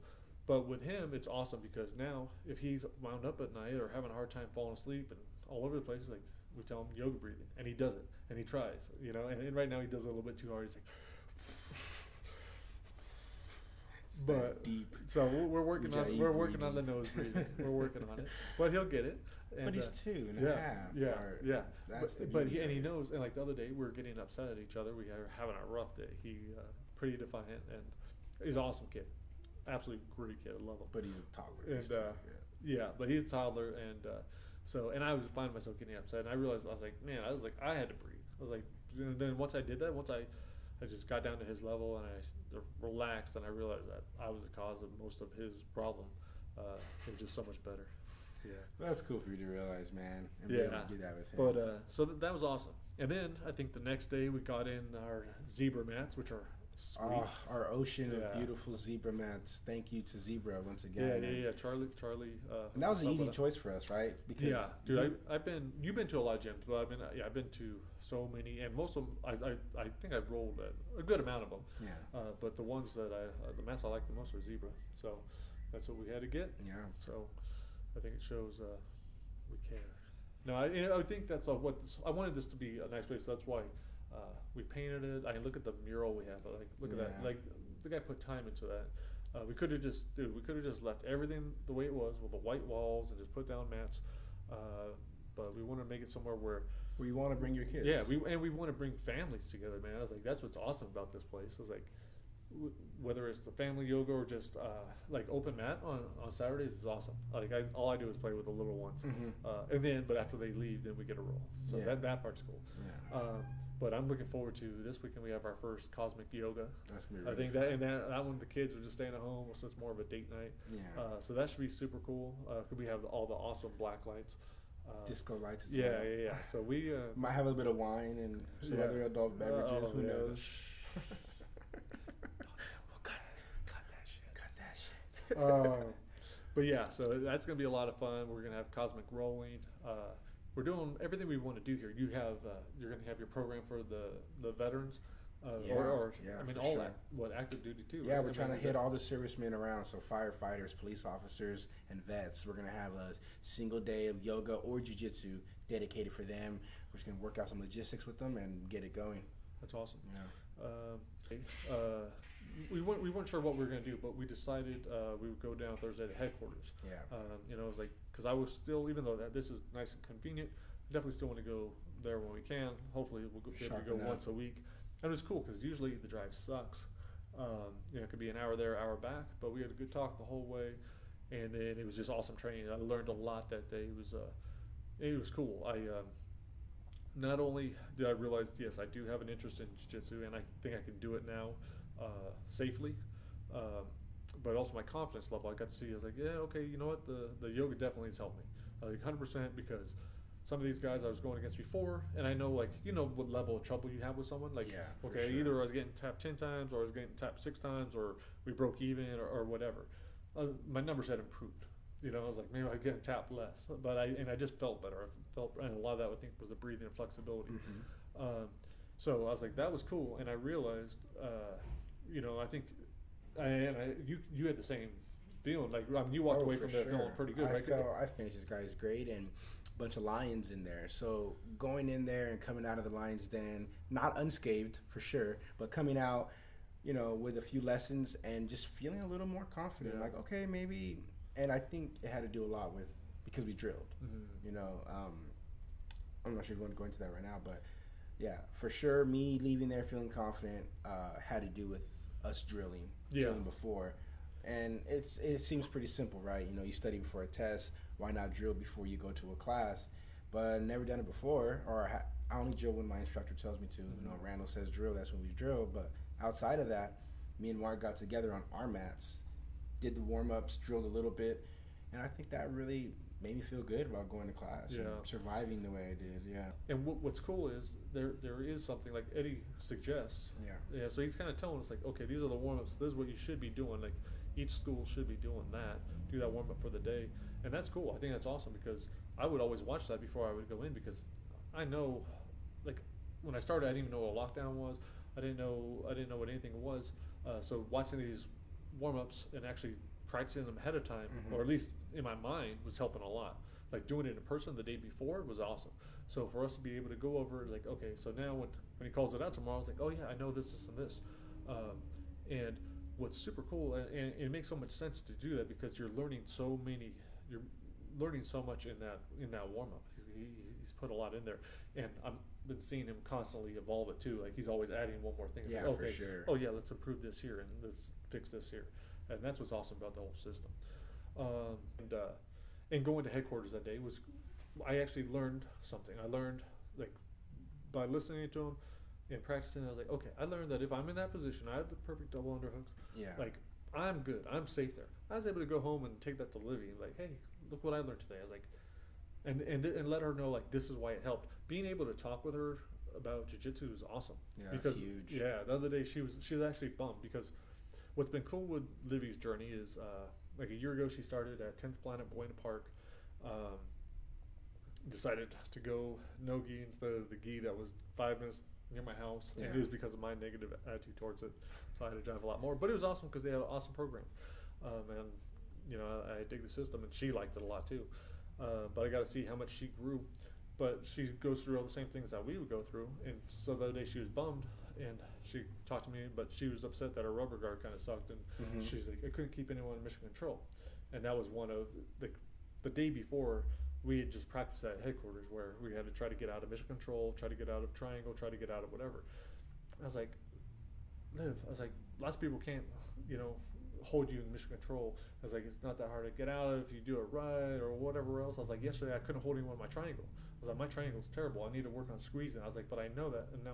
But with him, it's awesome because now if he's wound up at night or having a hard time falling asleep and all over the place, like we tell him yoga breathing, and he does it, and he tries, and right now he does it a little bit too hard. He's like. But deep. So we're working on the nose breathing. We're working on it, but he'll get it. And, but he's 2.5. Yeah. That's but he knows. And like the other day, we were getting upset at each other. We were having a rough day. He pretty defiant, and he's an awesome kid, absolutely great kid. I love him. But he's a toddler. And but he's a toddler, and I was finding myself getting upset, and I realized I was like I had to breathe. I was like, and then once I did that, I just got down to his level and I relaxed, and I realized that I was the cause of most of his problem. It was just so much better. Yeah. That's cool for you to realize, man. And be able to do that with him. But so that was awesome. And then I think the next day we got in our zebra mats, which are sweet. Our ocean of beautiful zebra mats. Thank you to Zebra once again. Yeah. Charlie. And that was an easy choice for us, right? Because dude, you've been to a lot of gyms, but I've been to so many, and most of them, I think I've rolled a good amount of them. Yeah. But the ones that the mats I like the most are Zebra, so that's what we had to get. Yeah. So I think it shows we care. No, I think that's what I wanted this to be a nice place. That's why we painted it. I can look at the mural we have. Like look at that. Like the guy put time into that. We could have just left everything the way it was with the white walls and just put down mats. But we want to make it somewhere where you want to bring your kids. Yeah, we want to bring families together, man. I was like, that's what's awesome about this place. I was like, whether it's the family yoga or just like open mat on Saturdays is awesome. Like all I do is play with the little ones, and then but after they leave, then we get a roll. So that part's cool. Yeah. But I'm looking forward to this weekend. We have our first cosmic yoga. That's gonna be I think that one the kids are just staying at home, so it's more of a date night. Yeah. So that should be super cool. Could we have all the awesome black lights? Disco lights as well. well. Yeah. So we might have a bit of wine and some other adult beverages. Who knows? Cut that shit. But yeah, so that's gonna be a lot of fun. We're gonna have cosmic rolling. We're doing everything we want to do here. You have you're gonna have your program for the veterans. All sure. that. What active duty too? Yeah, right? we're trying to hit all the servicemen around. So firefighters, police officers, and vets. We're gonna have a single day of yoga or jiu-jitsu dedicated for them. We're just gonna work out some logistics with them and get it going. That's awesome. Yeah. We weren't sure what we were gonna do, but we decided we would go down Thursday to headquarters. Yeah. It was like because I was still, even though this is nice and convenient, I definitely still want to go there when we can. Hopefully we'll be able to go once a week. And it was cool because usually the drive sucks. It could be an hour there, hour back, but we had a good talk the whole way, and then it was just awesome training. I learned a lot that day. It was cool. Not only did I realize, yes, I do have an interest in jiu-jitsu, and I think I can do it now safely, but also my confidence level. I got to see. I was like, yeah, okay, you know what? The yoga definitely has helped me, like 100%, because some of these guys I was going against before, and I know, like, what level of trouble you have with someone. Like, okay, sure. Either I was getting tapped 10 times, or I was getting tapped 6 times, or we broke even, or whatever. My numbers had improved. I was like, maybe I was getting tapped less, but I just felt better. And a lot of that I think was the breathing and flexibility. Mm-hmm. So I was like, that was cool, and I realized, I think, you had the same feeling. Like, you walked away from there feeling pretty good, right? I finished this guy's grade and bunch of lions in there. So going in there and coming out of the lion's den, not unscathed for sure, but coming out, with a few lessons and just feeling a little more confident. Yeah. Like, okay, maybe. And I think it had to do a lot with because we drilled. Mm-hmm. I'm not sure if you want to go into that right now, but yeah, for sure, me leaving there feeling confident had to do with us drilling before, and it seems pretty simple, right? You study before a test. Why not drill before you go to a class? But never done it before, or I only drill when my instructor tells me to. Randall says drill, that's when we drill. But outside of that, me and Mark got together on our mats, did the warm ups, drilled a little bit, and I think that really made me feel good about going to class and surviving the way I did. Yeah. And what's cool is there is something like Eddie suggests. Yeah. Yeah. So he's kind of telling us like, okay, these are the warm ups. This is what you should be doing. Like each school should be doing that. Do that warm up for the day, and that's cool. I think that's awesome because I would always watch that before I would go in because I know, like, when I started, I didn't even know what a lockdown was. I didn't know what anything was. So watching these warm ups and actually practicing them ahead of time, or at least in my mind, was helping a lot. Like doing it in person the day before was awesome. So for us to be able to go over, like, okay, so now when he calls it out tomorrow, it's like, oh yeah, I know this, and this. And what's super cool, and it makes so much sense to do that because you're learning so much in that warm up. He's put a lot in there, and I've been seeing him constantly evolve it too. Like he's always adding one more thing. It's Yeah, like, okay, for sure. oh yeah, let's improve this here and let's fix this here, and that's what's awesome about the whole system. And going to headquarters that day I actually learned something. I learned, like, by listening to him and practicing. I was like, okay, I learned that if I'm in that position, I have the perfect double underhooks. Yeah. Like I'm good. I'm safe there. I was able to go home and take that to Livy and like, hey, look what I learned today. I was like, and let her know like this is why it helped. Being able to talk with her about jiu-jitsu is awesome. Yeah, because that's huge. yeah, the other day she was actually bummed because what's been cool with Livy's journey is like a year ago she started at 10th Planet Buena Park. Decided to go no-gi instead of the gi that was 5 minutes near my house. Yeah. And it was because of my negative attitude towards it. So I had to drive a lot more. But it was awesome because they had an awesome program. And, I dig the system, and she liked it a lot too. But I got to see how much she grew. But she goes through all the same things that we would go through. And so the other day she was bummed, and she talked to me, but she was upset that her rubber guard kind of sucked. And she's like, I couldn't keep anyone in mission control. And that was one of the day before, we had just practiced at headquarters where we had to try to get out of mission control, try to get out of triangle, try to get out of whatever. I was like, lots of people can't, hold you in mission control. I was like, it's not that hard to get out of if you do it right or whatever else. I was like, yesterday I couldn't hold anyone in my triangle. I was like, my triangle's terrible. I need to work on squeezing. I was like, but I know that. And now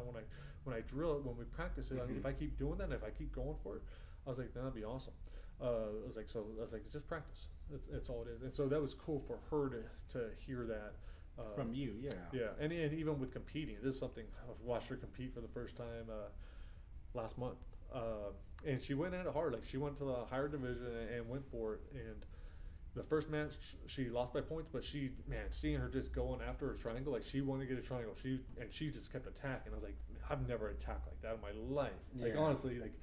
when I drill it, when we practice it, if I keep doing that, if I keep going for it, I was like, that'd be awesome. I was like, just practice. It's all it is. And so that was cool for her to hear that. From you, yeah. Yeah, and even with competing, this is something I've watched her compete for the first time last month. And she went at it hard. Like she went to the higher division and went for it. And the first match she lost by points, but seeing her just going after a triangle, like she wanted to get a triangle. She just kept attacking. I was like, I've never attacked like that in my life. Yeah. Like honestly, like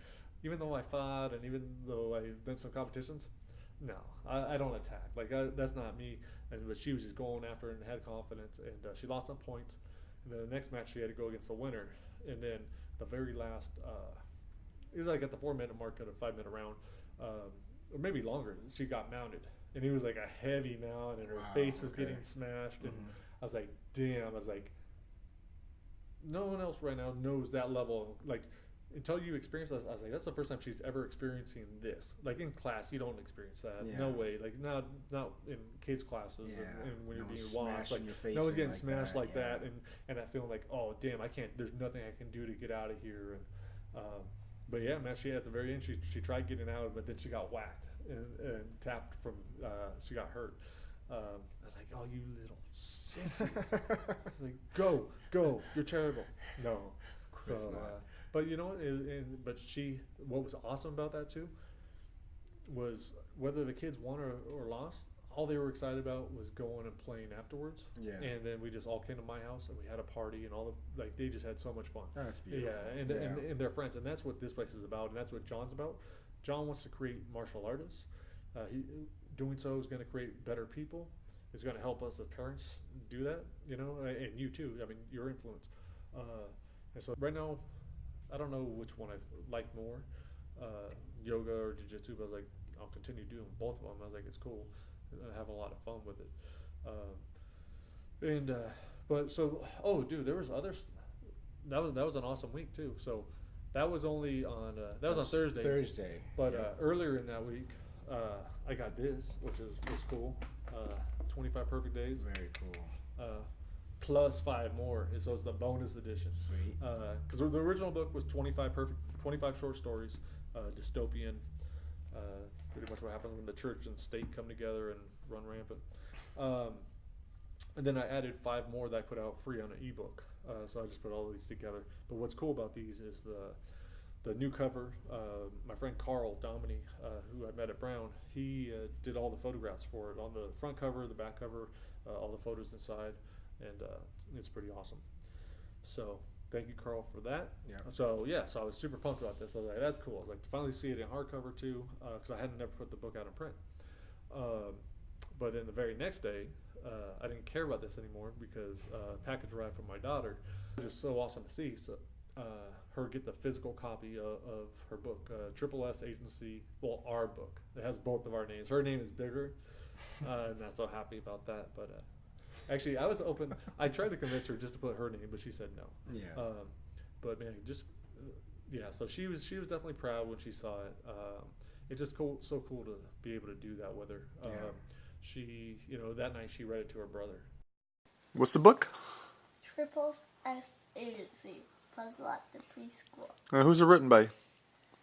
even though I fought and even though I've done some competitions, no, I don't attack. Like that's not me. But she was just going after it and had confidence. And she lost on points. And then the next match she had to go against the winner. And then the very last, it was like at the 4-minute mark at a 5-minute round, or maybe longer. She got mounted, and it was like a heavy mount, and her face was getting smashed. And I was like, damn. I was like, no one else right now knows that level. Like until you experience that, I was like, that's the first time she's ever experiencing this. Like in class, you don't experience that. Yeah. No way. Like not in kids' classes and when you're being watched. Like no one's getting smashed like that, and that feeling like, oh damn, I can't. There's nothing I can do to get out of here. And but yeah, man, she at the very end, she tried getting out, but then she got whacked and tapped from. She got hurt. I was like, oh, you little sissy. I was like, go, you're terrible. No. So, but you know what? But what was awesome about that too was whether the kids won or lost, all they were excited about was going and playing afterwards. Yeah. And then we just all came to my house and we had a party and they just had so much fun. Oh, that's beautiful. Yeah, and their friends, and that's what this place is about, and that's what John's about. John wants to create martial artists. Doing so is going to create better people. It's going to help us as parents do that, and you too. I mean, your influence. And so right now, I don't know which one I like more, yoga or jiu-jitsu, but I was like, I'll continue doing both of them. I was like, it's cool. I have a lot of fun with it. But so, oh, dude, there was others. That was an awesome week too. So that was only on that was on Thursday. Thursday. But Yep. earlier in that week, I got this, which was cool. 25 perfect days. Very cool. Plus 5 more. So it's the bonus edition. Sweet. Because the original book was 25 short stories, dystopian. Pretty much what happens when the church and state come together and run rampant. And then I added 5 more that I put out free on an ebook. So I just put all these together. But what's cool about these is the new cover. My friend Carl Domini, who I met at Brown, he did all the photographs for it on the front cover, the back cover, all the photos inside, and it's pretty awesome. So thank you, Carl, for that. Yeah. So I was super pumped about this. I was like, that's cool. I was like, to finally see it in hardcover too, because I hadn't never put the book out in print. But then the very next day, I didn't care about this anymore because a package arrived from my daughter. It was just so awesome to see. So her get the physical copy of her book, Triple S Agency. Well, our book. It has both of our names. Her name is bigger, and I'm not so happy about that. But actually, I was open. I tried to convince her just to put her name, but she said no. Yeah. But man, just yeah. So she was definitely proud when she saw it. It's just so cool to be able to do that with her. Yeah. She, that night she read it to her brother. What's the book? Triple S Agency, Puzzle at the Preschool. Who's it written by?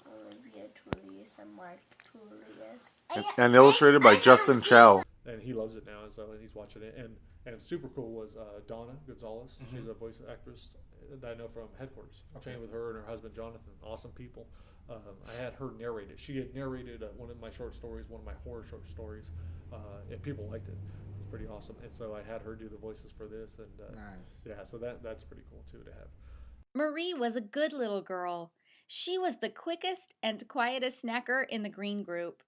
Olivia Tullius and Mark Tullius. And illustrated by Justin Chow. And he loves it now, and he's watching it. And super cool was Donna Gonzalez. Mm-hmm. She's a voice actress that I know from Headquarters. I trained with her and her husband Jonathan. Awesome people. I had her narrate it. She had narrated one of my short stories, one of my horror short stories, and people liked it. It was pretty awesome. And so I had her do the voices for this. And Nice. yeah, so that's pretty cool too to have. Marie was a good little girl. She was the quickest and quietest snacker in the green group.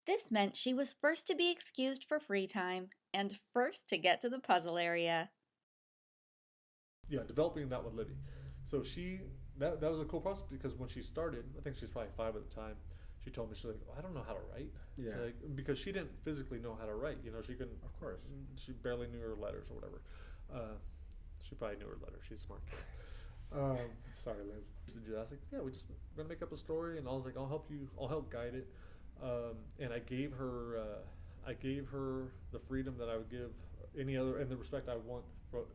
This meant she was first to be excused for free time and first to get to the puzzle area. Yeah, developing that with Libby. So that was a cool process because when she started, I think she was probably 5 at the time. She told me, she's like, I don't know how to write. Yeah. Like, because she didn't physically know how to write. She couldn't. Of course. She barely knew her letters or whatever. She probably knew her letters. She's smart. Sorry, Liv. I was like, yeah, we're gonna make up a story, and I was like, I'll help guide it. And I gave her the freedom that I would give any other, and the respect I want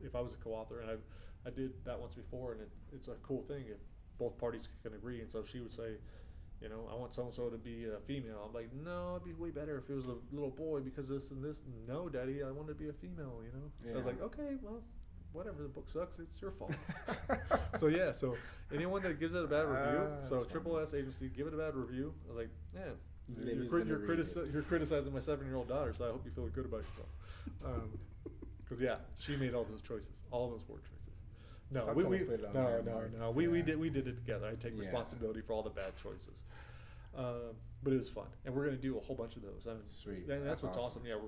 if I was a co-author. And I did that once before, and it's a cool thing if both parties can agree. And so she would say, I want so-and-so to be a female. I'm like, no, it'd be way better if it was a little boy because this and this. No, Daddy, I want to be a female, Yeah. I was like, okay, well, whatever, the book sucks, it's your fault. So anyone that gives it a bad review, so Triple S Agency, give it a bad review. I was like, yeah, you're criticizing my 7-year-old daughter, so I hope you feel good about yourself. Because she made all those choices, all those word choices. No, Stop we trying to put it on her, Mark. we Yeah. did it together. I take Yeah. responsibility for all the bad choices. But it was fun, and we're gonna do a whole bunch of those. Sweet. And that's That's what's awesome. awesome. Yeah, we're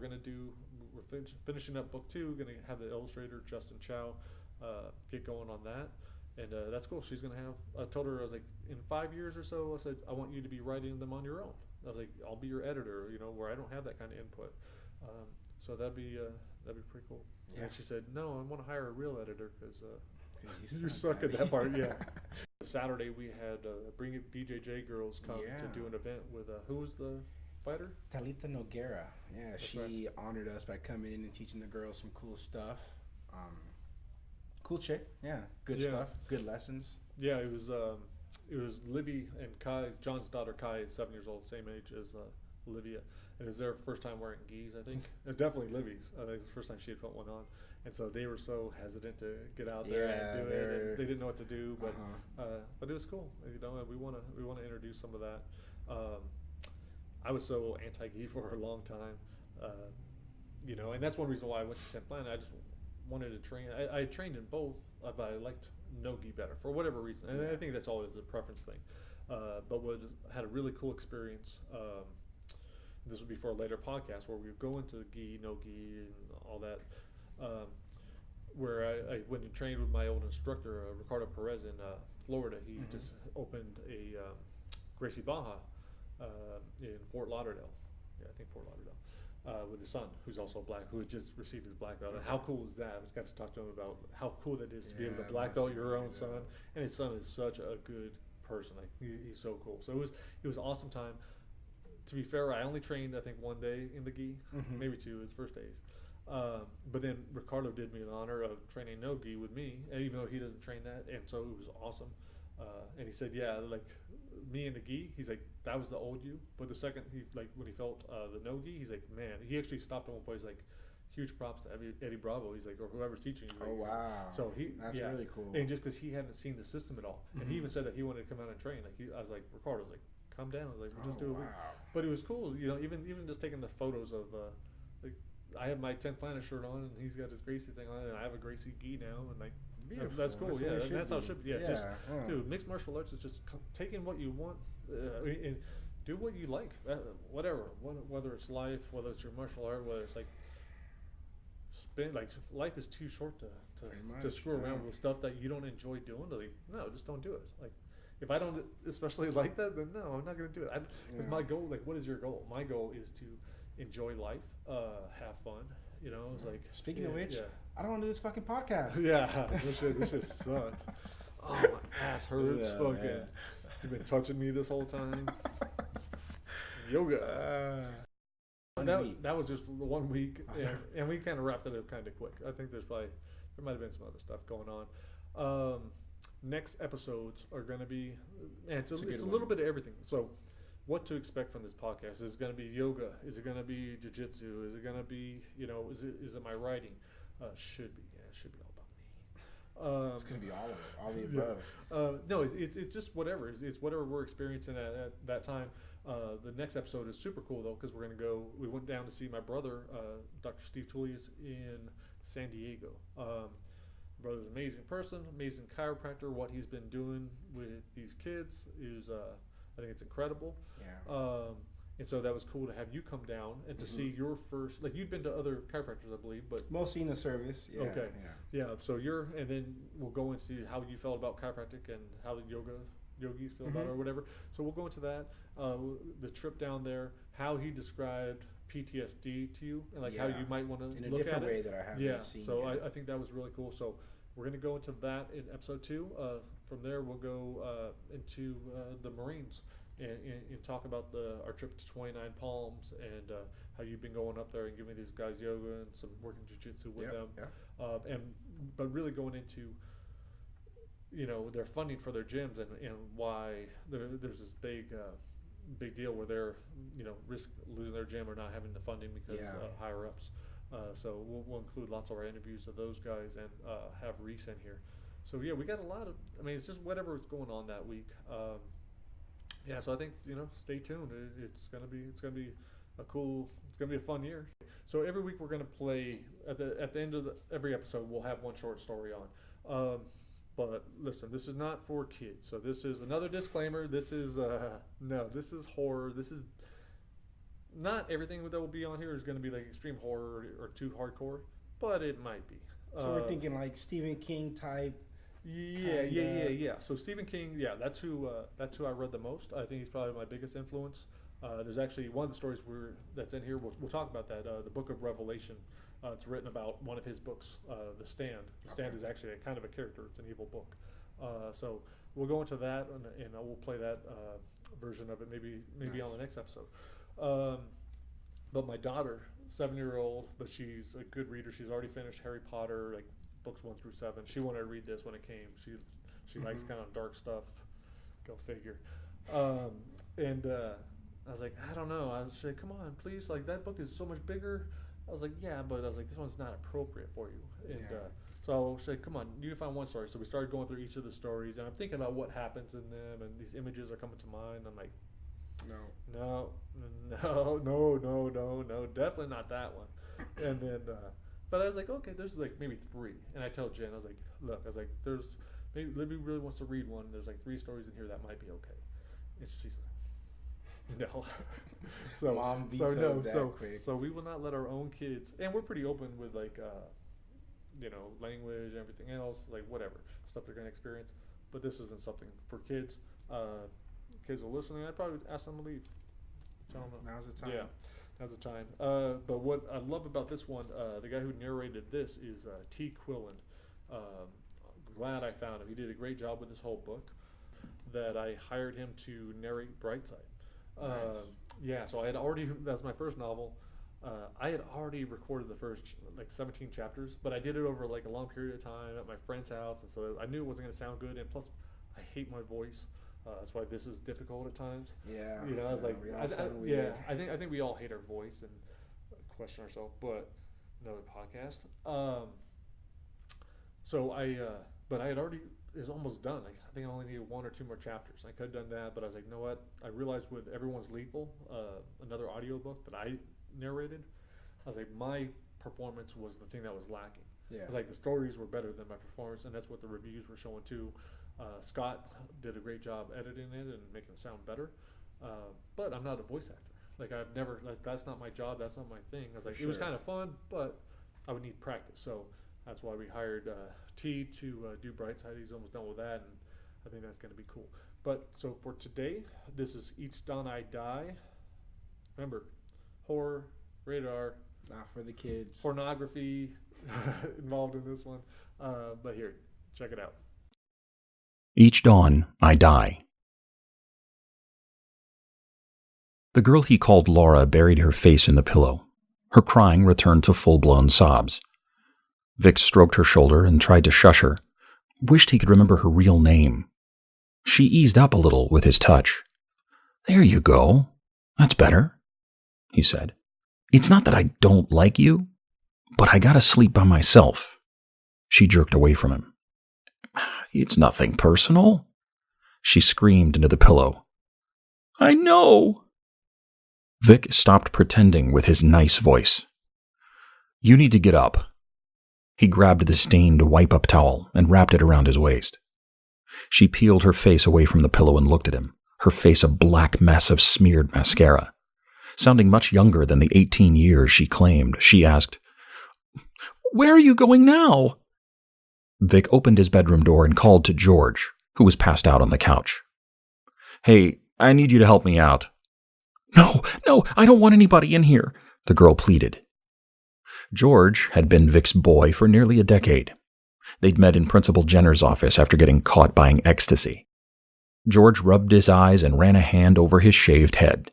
finishing up book 2. Gonna have the illustrator Justin Chow get going on that, and that's cool. She's gonna have. I told her, I was like, in 5 years or so, I said I want you to be writing them on your own. I was like, I'll be your editor, where I don't have that kind of input. So that'd be pretty cool. Yeah. And she said, no, I want to hire a real editor because You you suck at that part. Yeah. Saturday we had Bring It BJJ girls come Yeah. to do an event with who was the fighter? Talita Noguera. Yeah, That's she honored us by coming in and teaching the girls some cool stuff. Cool chick. Yeah, good Yeah. stuff. Good lessons. Yeah, it was Libby and Kai. John's daughter Kai is 7 years old, same age as Olivia, and it was their first time wearing gis. I think definitely Libby's. It was the first time she had put one on, and so they were so hesitant to get out there and do it. And they didn't know what to do, but it was cool. We want to introduce some of that. I was so anti-gi for a long time, and that's one reason why I went to 10th Planet. I just wanted to train. I trained in both, but I liked no-gi better for whatever reason. And I think that's always a preference thing. But had a really cool experience. This would be for a later podcast where we would go into gi, no-gi, and all that. Where I went and trained with my old instructor, Ricardo Perez in Florida. He just opened a Gracie Baja in Fort Lauderdale. Yeah, I think Fort Lauderdale. with his son, who's also black, who had just received his black belt. And how cool is that? I just got to talk to him about how cool that is to be able to black belt your own son. And his son is such a good person. Like he's so cool. So it was an awesome time. To be fair, I only trained I think one day in the gi, maybe two. His first days. But then Ricardo did me the honor of training no gi with me, and even though he doesn't train that, and so it was awesome. And he said, yeah, like me and the gi, he's like, that was the old you. But the second he like when he felt the no gi, he's like, man, he actually stopped at one point. He's like, huge props to Eddie Bravo. He's like, or whoever's teaching. He's like, wow. So that's really cool. And just because he hadn't seen the system at all, and he even said that he wanted to come out and train. Like I was like, Ricardo's like, calm down. I was like, we'll just do it. But it was cool, you know. Even just taking the photos of like. I have my 10th Planet shirt on, and he's got his Gracie thing on, and I have a Gracie gi now, and like that's cool. That's how it should be. Yeah, just, dude, mixed martial arts is just taking what you want and do what you like, whatever. Whether it's life, whether it's your martial art, whether it's like life is too short to screw around with stuff that you don't enjoy doing. Like, no, just don't do it. Like, if I don't especially like that, then no, I'm not gonna do it. Because my goal, like, what is your goal? My goal is to enjoy life, have fun. You know, it's like. Speaking of which, I don't want to do this fucking podcast. Yeah, this shit sucks. Oh, my ass hurts. Fucking. You've been touching me this whole time. Yoga. That was just 1 week, and we kind of wrapped it up kind of quick. I think there might have been some other stuff going on. Next episodes are going to be, it's a little bit of everything. So, what to expect from this podcast? Is it going to be yoga? Is it going to be jiu-jitsu? Is it going to be, is it my writing? Should be. Yeah, it should be all about me. It's going to be all of it, all the above. No, it's just whatever. It's whatever we're experiencing at that time. The next episode is super cool, though, because we went down to see my brother, Dr. Steve Tullius, in San Diego. Brother's an amazing person, amazing chiropractor. What he's been doing with these kids is, I think it's incredible. Yeah. And so that was cool to have you come down and to see your first, like you'd been to other chiropractors, I believe, but mostly in the service. Yeah. Okay. Yeah. So and then we'll go into how you felt about chiropractic and how the yogis feel about it or whatever. So we'll go into that. The trip down there, how he described PTSD to you, and like how you might want to in a look different at it. way that I haven't seen. So I think that was really cool. So we're going to go into that in episode 2. From there, we'll go into the Marines and talk about our trip to 29 Palms and how you've been going up there and giving these guys yoga and some working jiu-jitsu with them. Yeah. But really going into their funding for their gyms and why there's this big deal where they're risk losing their gym or not having the funding because higher ups. So we'll include lots of our interviews of those guys and have Reese in here. So yeah, we got a lot of. I mean, it's just whatever is going on that week. So I think stay tuned. It's gonna be a cool. It's gonna be a fun year. So every week we're gonna play at the end of every episode. We'll have one short story on. But listen, this is not for kids. So this is another disclaimer. This is this is horror. This is not everything that will be on here is going to be like extreme horror or too hardcore, but it might be. So we're thinking like Stephen King type. Yeah. So Stephen King, that's who I read the most. I think he's probably my biggest influence. There's actually one of the stories that's in here. We'll talk about that. The Book of Revelation. It's written about one of his books, The Stand. The Stand is actually a kind of a character. It's an evil book. So we'll go into that, and we'll play that version of it maybe on the next episode. But my daughter, 7-year-old, but she's a good reader. She's already finished Harry Potter, like books 1 through 7. She wanted to read this when it came. She likes kind of dark stuff. Go figure. And I was like, I don't know. I was like, come on, please. Like that book is so much bigger. I was like, yeah, but I was like, this one's not appropriate for you. And so I said, come on, you find one story. So we started going through each of the stories, and I'm thinking about what happens in them, and these images are coming to mind. I'm like, no, definitely not that one. And then, but I was like, okay, there's like maybe 3. And I tell Jen, I was like, look, there's maybe Libby really wants to read one. There's like 3 stories in here that might be okay. And she's like, no. So we will not let our own kids, and we're pretty open with like language and everything else, like whatever stuff they're going to experience, but this isn't something for kids. Kids are listening. I'd probably ask them to leave. Tell them now's the time. Now's the time. But what I love about this one, the guy who narrated this is T. Quillen. Glad I found him. He did a great job with this whole book. That I hired him to narrate Brightside. Nice. Yeah, so I had already. That's my first novel. I had already recorded the first 17 chapters, but I did it over like a long period of time at my friend's house, and so I knew it wasn't going to sound good. And plus, I hate my voice. That's why this is difficult at times. Yeah. You know, I was like, we all sound weird. I think we all hate our voice and question ourselves. But another podcast. So but I had already is almost done. Like, I think I only needed 1 or 2 more chapters. I could have done that, but I was like, you know what? I realized with Everyone's Lethal, another audiobook that I narrated, I was like, my performance was the thing that was lacking. Yeah. I was like, the stories were better than my performance, and that's what the reviews were showing too. Scott did a great job editing it and making it sound better. But I'm not a voice actor. Like, I've never, like, that's not my job. That's not my thing. I was like, it was kind of fun, but I would need practice. So that's why we hired T to do Brightside. He's almost done with that, and I think that's going to be cool. But so for today, this is Each Dawn I Die. Remember, horror, radar, Not for the kids. pornography involved in this one. But here, check it out. Each dawn, I die. The girl he called Laura buried her face in the pillow. Her crying returned to full-blown sobs. Vic stroked her shoulder and tried to shush her, wished he could remember her real name. She eased up a little with his touch. "There you go. That's better," he said. "It's not that I don't like you, but I gotta sleep by myself." She jerked away from him. "It's nothing personal," she screamed into the pillow. "I know." Vic stopped pretending with his nice voice. "You need to get up." He grabbed the stained wipe-up towel and wrapped it around his waist. She peeled her face away from the pillow and looked at him, her face a black mess of smeared mascara. Sounding much younger than the 18 years she claimed, she asked, "Where are you going now?" Vic opened his bedroom door and called to George, who was passed out on the couch. "Hey, I need you to help me out." No, I don't want anybody in here," the girl pleaded. George had been Vic's boy for nearly a decade. They'd met in Principal Jenner's office after getting caught buying ecstasy. George rubbed his eyes and ran a hand over his shaved head.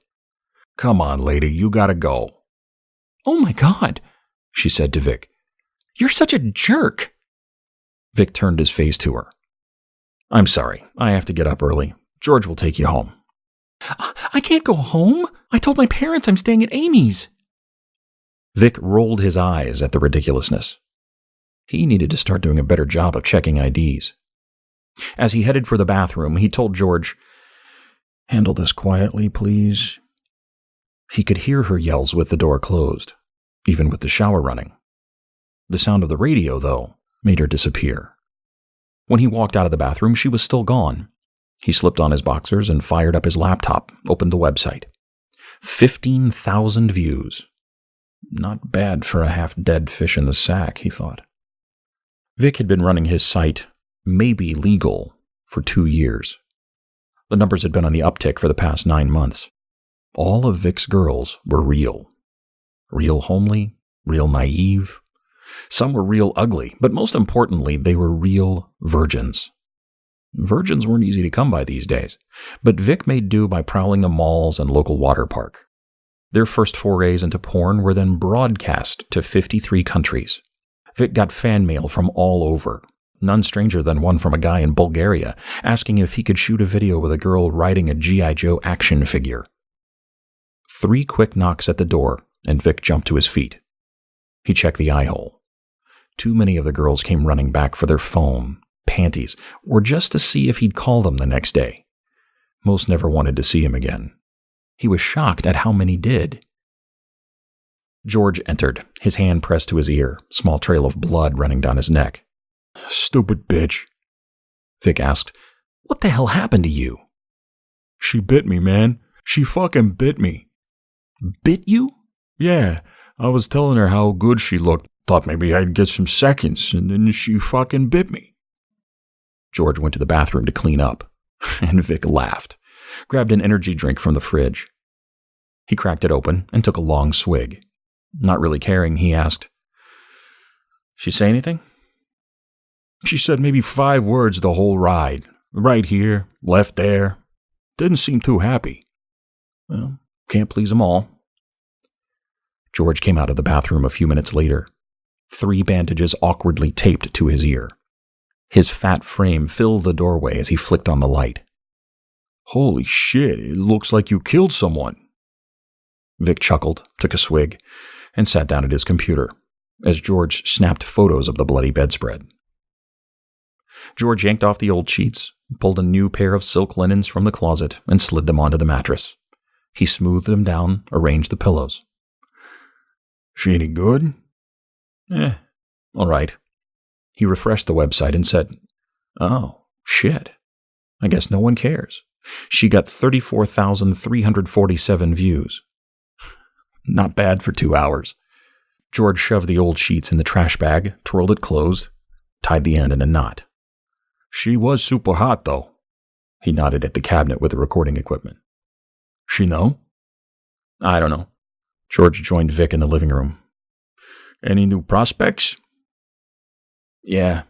"Come on, lady, you gotta go." "Oh my God," she said to Vic. "You're such a jerk." Vic turned his face to her. "I'm sorry, I have to get up early. George will take you home." "I can't go home. I told my parents I'm staying at Amy's." Vic rolled his eyes at the ridiculousness. He needed to start doing a better job of checking IDs. As he headed for the bathroom, he told George, "Handle this quietly, please." He could hear her yells with the door closed, even with the shower running. The sound of the radio, though, made her disappear. When he walked out of the bathroom, she was still gone. He slipped on his boxers and fired up his laptop, opened the website. 15,000 views. Not bad for a half-dead fish in the sack, he thought. Vic had been running his site, Maybe Legal, for 2 years. The numbers had been on the uptick for the past 9 months. All of Vic's girls were real. Real homely, real naive. Some were real ugly, but most importantly, they were real virgins. Virgins weren't easy to come by these days, but Vic made do by prowling the malls and local water park. Their first forays into porn were then broadcast to 53 countries. Vic got fan mail from all over, none stranger than one from a guy in Bulgaria asking if he could shoot a video with a girl riding a G.I. Joe action figure. 3 quick knocks at the door, and Vic jumped to his feet. He checked the eye hole. Too many of the girls came running back for their phone, panties, or just to see if he'd call them the next day. Most never wanted to see him again. He was shocked at how many did. George entered, his hand pressed to his ear, small trail of blood running down his neck. "Stupid bitch," Vic asked. "What the hell happened to you?" "She bit me, man. She fucking bit me." "Bit you?" "Yeah, I was telling her how good she looked. Thought maybe I'd get some seconds, and then she fucking bit me." George went to the bathroom to clean up, and Vic laughed, grabbed an energy drink from the fridge. He cracked it open and took a long swig. Not really caring, he asked, "She say anything?" "She said maybe 5 words the whole ride. Right here, left there. Didn't seem too happy." "Well, can't please 'em all." George came out of the bathroom a few minutes later, 3 bandages awkwardly taped to his ear. His fat frame filled the doorway as he flicked on the light. "Holy shit, it looks like you killed someone." Vic chuckled, took a swig, and sat down at his computer, as George snapped photos of the bloody bedspread. George yanked off the old sheets, pulled a new pair of silk linens from the closet, and slid them onto the mattress. He smoothed them down, arranged the pillows. "She any good?" All right." He refreshed the website and said, "Oh, shit. I guess no one cares. She got 34,347 views. Not bad for 2 hours." George shoved the old sheets in the trash bag, twirled it closed, tied the end in a knot. "She was super hot, though." He nodded at the cabinet with the recording equipment. "She know?" "I don't know." George joined Vic in the living room. "Any new prospects?" "Yeah,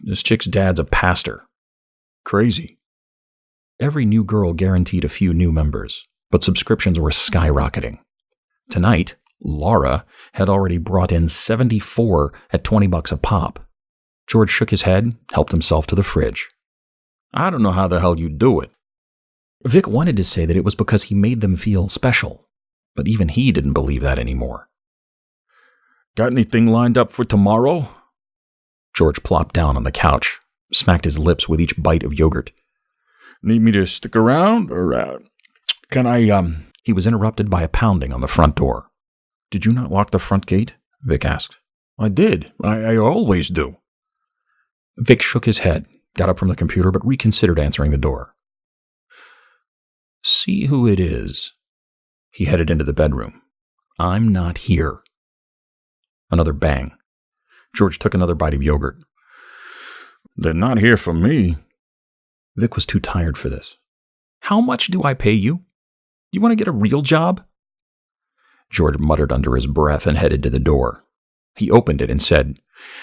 this chick's dad's a pastor." "Crazy." Every new girl guaranteed a few new members, but subscriptions were skyrocketing. Tonight, Laura had already brought in 74 at $20 a pop. George shook his head, helped himself to the fridge. "I don't know how the hell you do it." Vic wanted to say that it was because he made them feel special, but even he didn't believe that anymore. "Got anything lined up for tomorrow?" George plopped down on the couch, smacked his lips with each bite of yogurt. "Need me to stick around, or can I, He was interrupted by a pounding on the front door. "Did you not lock the front gate?" Vic asked. "I did. I always do." Vic shook his head, got up from the computer, but reconsidered answering the door. "See who it is." He headed into the bedroom. "I'm not here." Another bang. George took another bite of yogurt. "They're not here for me." Vic was too tired for this. "How much do I pay you? You want to get a real job?" George muttered under his breath and headed to the door. He opened it and said,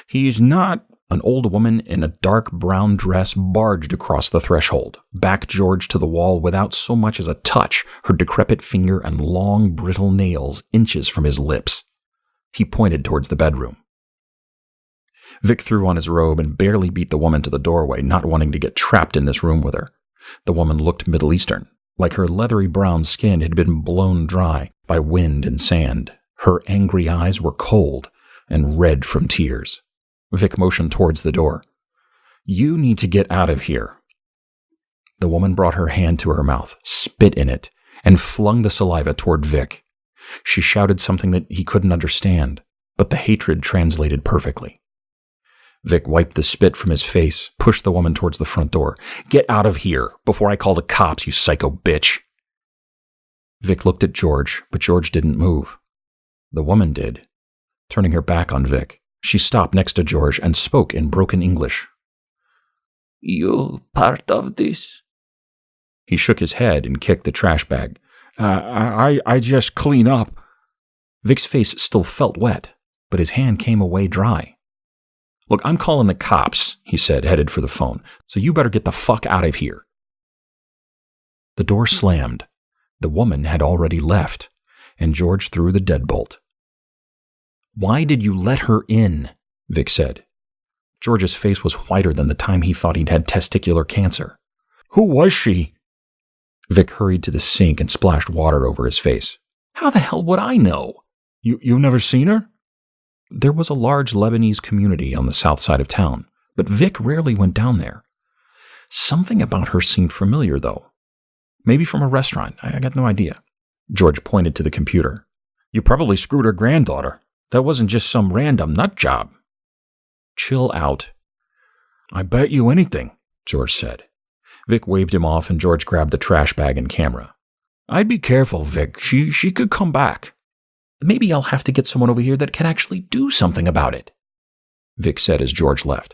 "He's not." An old woman in a dark brown dress barged across the threshold, backed George to the wall without so much as a touch, her decrepit finger and long, brittle nails inches from his lips. He pointed towards the bedroom. Vic threw on his robe and barely beat the woman to the doorway, not wanting to get trapped in this room with her. The woman looked Middle Eastern, like her leathery brown skin had been blown dry by wind and sand. Her angry eyes were cold and red from tears. Vic motioned towards the door. "You need to get out of here." The woman brought her hand to her mouth, spit in it, and flung the saliva toward Vic. She shouted something that he couldn't understand, but the hatred translated perfectly. Vic wiped the spit from his face, pushed the woman towards the front door. "Get out of here, before I call the cops, you psycho bitch." Vic looked at George, but George didn't move. The woman did. Turning her back on Vic, she stopped next to George and spoke in broken English. "You part of this?" He shook his head and kicked the trash bag. I just clean up." Vic's face still felt wet, but his hand came away dry. "Look, I'm calling the cops," he said, headed for the phone, "so you better get the fuck out of here." The door slammed. The woman had already left, and George threw the deadbolt. "Why did you let her in?" Vic said. George's face was whiter than the time he thought he'd had testicular cancer. "Who was she?" Vic hurried to the sink and splashed water over his face. "How the hell would I know?" You've never seen her?" There was a large Lebanese community on the south side of town, but Vic rarely went down there. Something about her seemed familiar, though. Maybe from a restaurant. I got no idea. George pointed to the computer. "You probably screwed her granddaughter. That wasn't just some random nut job." "Chill out." "I bet you anything," George said. Vic waved him off, and George grabbed the trash bag and camera. "I'd be careful, Vic. She could come back." "Maybe I'll have to get someone over here that can actually do something about it," Vic said as George left.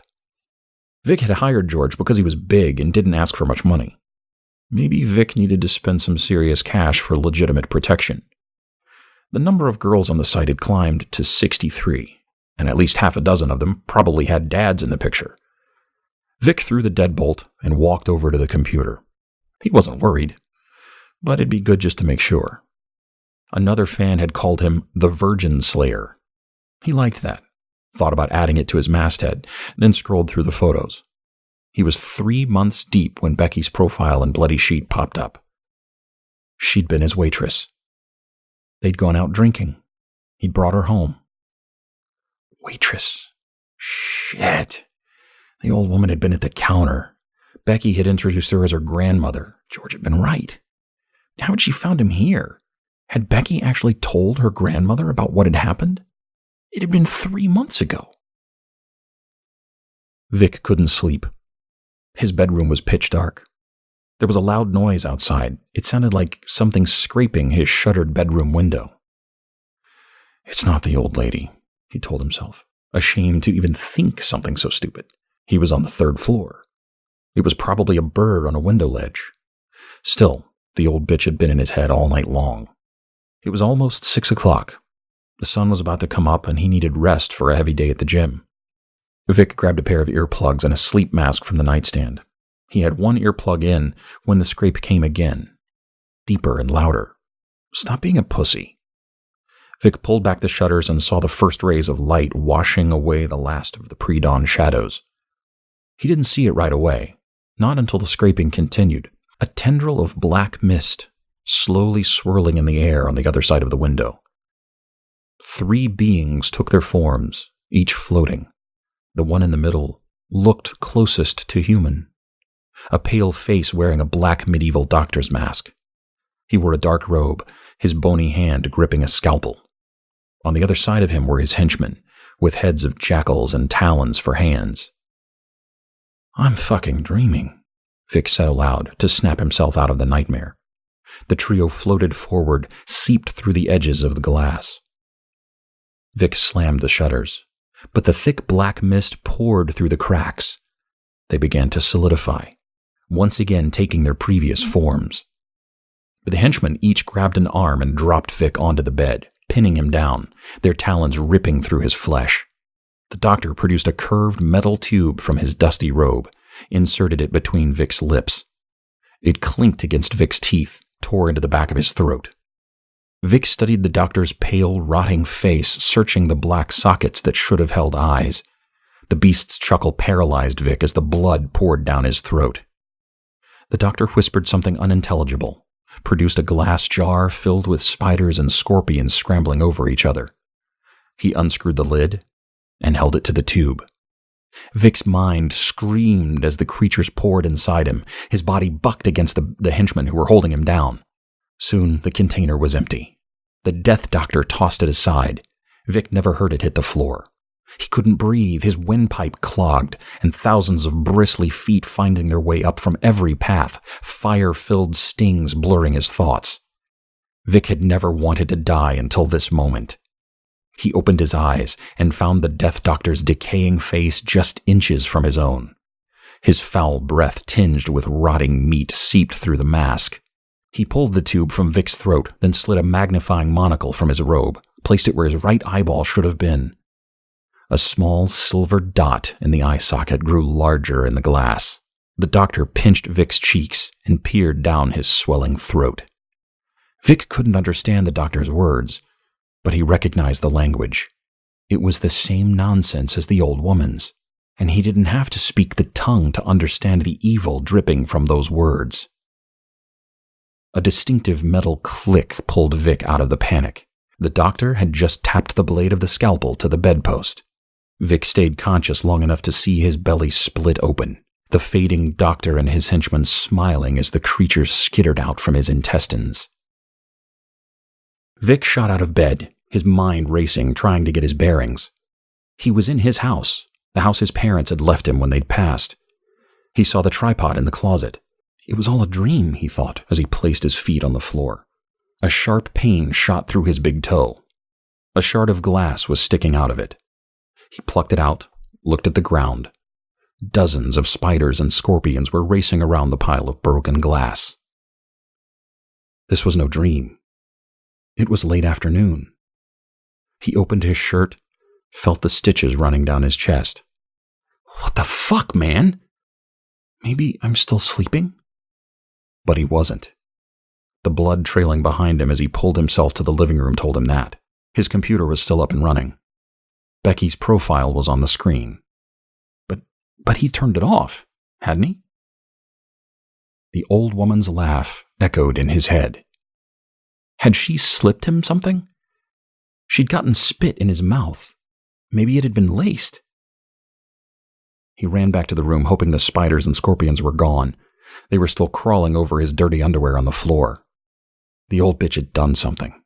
Vic had hired George because he was big and didn't ask for much money. Maybe Vic needed to spend some serious cash for legitimate protection. The number of girls on the site had climbed to 63, and at least half a dozen of them probably had dads in the picture. Vic threw the deadbolt and walked over to the computer. He wasn't worried, but it'd be good just to make sure. Another fan had called him the Virgin Slayer. He liked that, thought about adding it to his masthead, then scrolled through the photos. He was 3 months deep when Becky's profile and bloody sheet popped up. She'd been his waitress. They'd gone out drinking. He'd brought her home. Waitress. Shit. The old woman had been at the counter. Becky had introduced her as her grandmother. George had been right. How had she found him here? Had Becky actually told her grandmother about what had happened? It had been 3 months ago. Vic couldn't sleep. His bedroom was pitch dark. There was a loud noise outside. It sounded like something scraping his shuttered bedroom window. It's not the old lady, he told himself, ashamed to even think something so stupid. He was on the 3rd floor. It was probably a bird on a window ledge. Still, the old bitch had been in his head all night long. It was almost 6 o'clock. The sun was about to come up and he needed rest for a heavy day at the gym. Vic grabbed a pair of earplugs and a sleep mask from the nightstand. He had one earplug in when the scrape came again, deeper and louder. Stop being a pussy. Vic pulled back the shutters and saw the first rays of light washing away the last of the pre-dawn shadows. He didn't see it right away, not until the scraping continued, a tendril of black mist slowly swirling in the air on the other side of the window. 3 beings took their forms, each floating. The one in the middle looked closest to human. A pale face wearing a black medieval doctor's mask. He wore a dark robe, his bony hand gripping a scalpel. On the other side of him were his henchmen, with heads of jackals and talons for hands. I'm fucking dreaming, Vic said aloud to snap himself out of the nightmare. The trio floated forward, seeped through the edges of the glass. Vic slammed the shutters, but the thick black mist poured through the cracks. They began to solidify, once again taking their previous forms. The henchmen each grabbed an arm and dropped Vic onto the bed, pinning him down, their talons ripping through his flesh. The doctor produced a curved metal tube from his dusty robe, inserted it between Vic's lips. It clinked against Vic's teeth, tore into the back of his throat. Vic studied the doctor's pale, rotting face, searching the black sockets that should have held eyes. The beast's chuckle paralyzed Vic as the blood poured down his throat. The doctor whispered something unintelligible, produced a glass jar filled with spiders and scorpions scrambling over each other. He unscrewed the lid and held it to the tube. Vic's mind screamed as the creatures poured inside him. His body bucked against the henchmen who were holding him down. Soon the container was empty. The death doctor tossed it aside. Vic never heard it hit the floor. He couldn't breathe, his windpipe clogged, and thousands of bristly feet finding their way up from every path, fire-filled stings blurring his thoughts. Vic had never wanted to die until this moment. He opened his eyes and found the death doctor's decaying face just inches from his own. His foul breath tinged with rotting meat seeped through the mask. He pulled the tube from Vic's throat, then slid a magnifying monocle from his robe, placed it where his right eyeball should have been. A small silver dot in the eye socket grew larger in the glass. The doctor pinched Vic's cheeks and peered down his swelling throat. Vic couldn't understand the doctor's words, but he recognized the language. It was the same nonsense as the old woman's, and he didn't have to speak the tongue to understand the evil dripping from those words. A distinctive metal click pulled Vic out of the panic. The doctor had just tapped the blade of the scalpel to the bedpost. Vic stayed conscious long enough to see his belly split open, the fading doctor and his henchmen smiling as the creatures skittered out from his intestines. Vic shot out of bed, his mind racing, trying to get his bearings. He was in his house, the house his parents had left him when they'd passed. He saw the tripod in the closet. It was all a dream, he thought, as he placed his feet on the floor. A sharp pain shot through his big toe. A shard of glass was sticking out of it. He plucked it out, looked at the ground. Dozens of spiders and scorpions were racing around the pile of broken glass. This was no dream. It was late afternoon. He opened his shirt, felt the stitches running down his chest. What the fuck, man? Maybe I'm still sleeping? But he wasn't. The blood trailing behind him as he pulled himself to the living room told him that. His computer was still up and running. Becky's profile was on the screen. But he turned it off, hadn't he? The old woman's laugh echoed in his head. Had she slipped him something? She'd gotten spit in his mouth. Maybe it had been laced. He ran back to the room, hoping the spiders and scorpions were gone. They were still crawling over his dirty underwear on the floor. The old bitch had done something.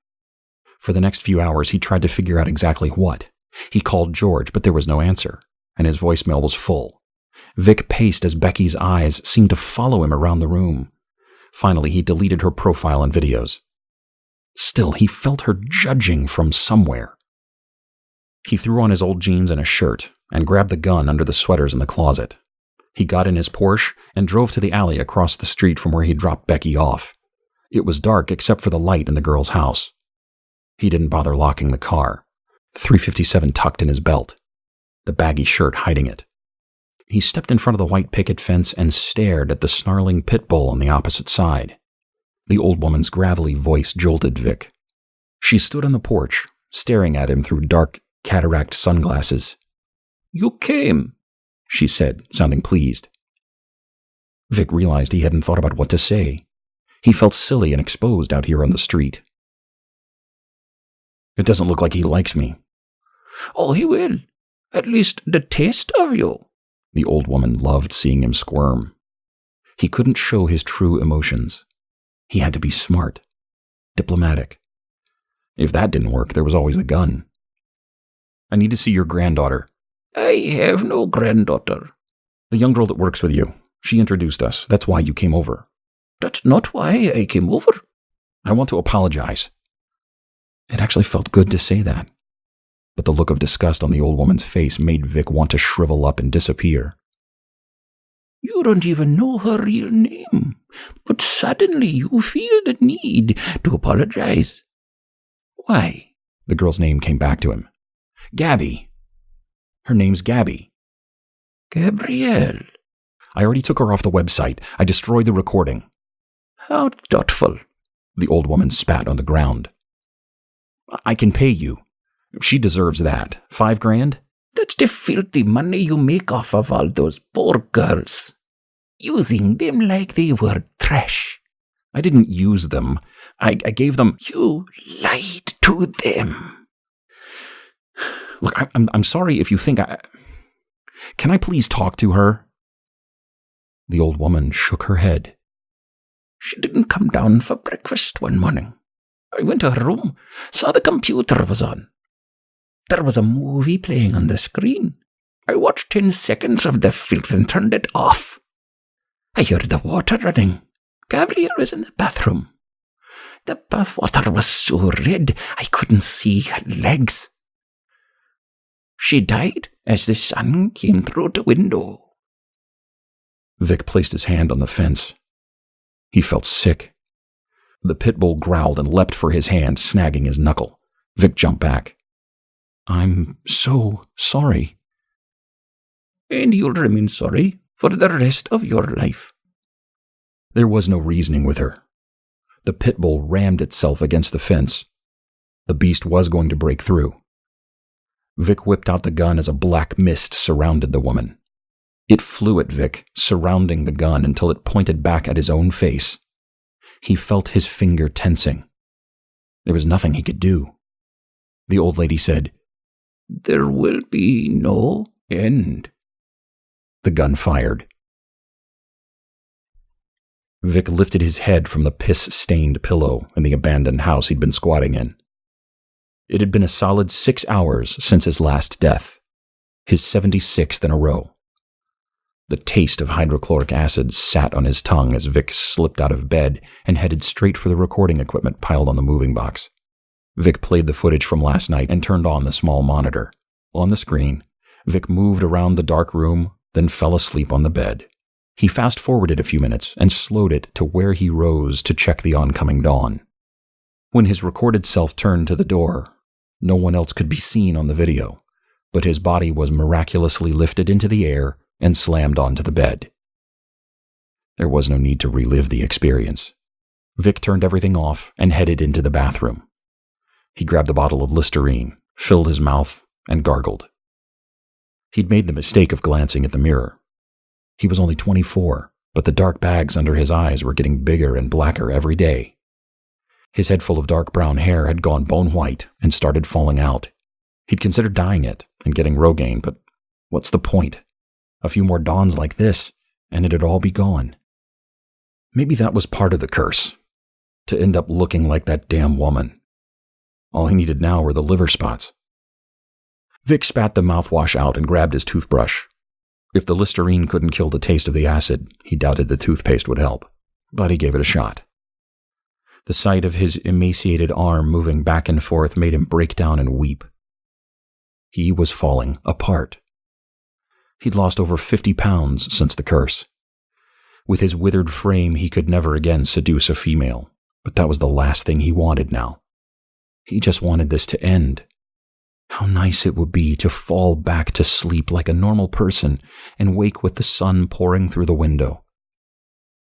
For the next few hours, he tried to figure out exactly what. He called George, but there was no answer, and his voicemail was full. Vic paced as Becky's eyes seemed to follow him around the room. Finally, he deleted her profile and videos. Still, he felt her judging from somewhere. He threw on his old jeans and a shirt and grabbed the gun under the sweaters in the closet. He got in his Porsche and drove to the alley across the street from where he dropped Becky off. It was dark except for the light in the girl's house. He didn't bother locking the car, the .357 tucked in his belt, the baggy shirt hiding it. He stepped in front of the white picket fence and stared at the snarling pit bull on the opposite side. The old woman's gravelly voice jolted Vic. She stood on the porch, staring at him through dark cataract sunglasses. "You came," she said, sounding pleased. Vic realized he hadn't thought about what to say. He felt silly and exposed out here on the street. "It doesn't look like he likes me." "Oh, he will. At least the taste of you." The old woman loved seeing him squirm. He couldn't show his true emotions. He had to be smart, diplomatic. If that didn't work, there was always the gun. "I need to see your granddaughter." "I have no granddaughter." "The young girl that works with you. She introduced us. That's why you came over." "That's not why I came over." "I want to apologize." It actually felt good to say that. But the look of disgust on the old woman's face made Vic want to shrivel up and disappear. "You don't even know her real name, but suddenly you feel the need to apologize. Why?" The girl's name came back to him. "Gabby. Her name's Gabby." "Gabrielle." "I already took her off the website. I destroyed the recording." "How thoughtful." The old woman spat on the ground. "I can pay you. She deserves that. $5,000? "That's the filthy money you make off of all those poor girls. Using them like they were trash." "I didn't use them. I gave them..." "You lied to them." "Look, I'm sorry if you think I... Can I please talk to her?" The old woman shook her head. "She didn't come down for breakfast one morning. I went to her room, saw the computer was on. There was a movie playing on the screen. I watched 10 seconds of the film and turned it off. I heard the water running. Gabrielle was in the bathroom. The bathwater was so red I couldn't see her legs. She died as the sun came through the window." Vic placed his hand on the fence. He felt sick. The pit bull growled and leapt for his hand, snagging his knuckle. Vic jumped back. "I'm so sorry." "And you'll remain sorry for the rest of your life." There was no reasoning with her. The pit bull rammed itself against the fence. The beast was going to break through. Vic whipped out the gun as a black mist surrounded the woman. It flew at Vic, surrounding the gun until it pointed back at his own face. He felt his finger tensing. There was nothing he could do. The old lady said, "There will be no end." The gun fired. Vic lifted his head from the piss-stained pillow in the abandoned house he'd been squatting in. It had been a solid 6 hours since his last death, his 76th in a row. The taste of hydrochloric acid sat on his tongue as Vic slipped out of bed and headed straight for the recording equipment piled on the moving box. Vic played the footage from last night and turned on the small monitor. On the screen, Vic moved around the dark room, then fell asleep on the bed. He fast-forwarded a few minutes and slowed it to where he rose to check the oncoming dawn. When his recorded self turned to the door, No one else could be seen on the video, but his body was miraculously lifted into the air and slammed onto the bed. There was no need to relive the experience. Vic turned everything off and headed into the bathroom. He grabbed a bottle of Listerine, filled his mouth, and gargled. He'd made the mistake of glancing at the mirror. He was only 24, but the dark bags under his eyes were getting bigger and blacker every day. His head full of dark brown hair had gone bone white and started falling out. He'd considered dyeing it and getting Rogaine, but what's the point? A few more dawns like this, and it'd all be gone. Maybe that was part of the curse, to end up looking like that damn woman. All he needed now were the liver spots. Vic spat the mouthwash out and grabbed his toothbrush. If the Listerine couldn't kill the taste of the acid, he doubted the toothpaste would help, but he gave it a shot. The sight of his emaciated arm moving back and forth made him break down and weep. He was falling apart. He'd lost over 50 pounds since the curse. With his withered frame, he could never again seduce a female, but that was the last thing he wanted now. He just wanted this to end. How nice it would be to fall back to sleep like a normal person and wake with the sun pouring through the window.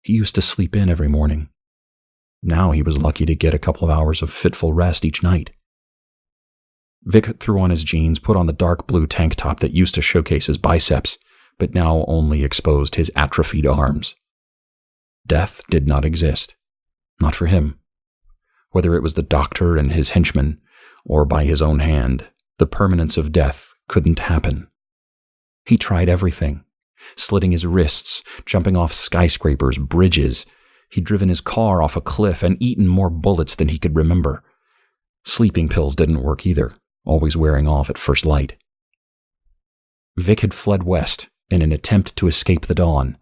He used to sleep in every morning. Now he was lucky to get a couple of hours of fitful rest each night. Vic threw on his jeans, put on the dark blue tank top that used to showcase his biceps, but now only exposed his atrophied arms. Death did not exist. Not for him. Whether it was the doctor and his henchmen, or by his own hand, the permanence of death couldn't happen. He tried everything, slitting his wrists, jumping off skyscrapers, bridges. He'd driven his car off a cliff and eaten more bullets than he could remember. Sleeping pills didn't work either, always wearing off at first light. Vic had fled west in an attempt to escape the dawn,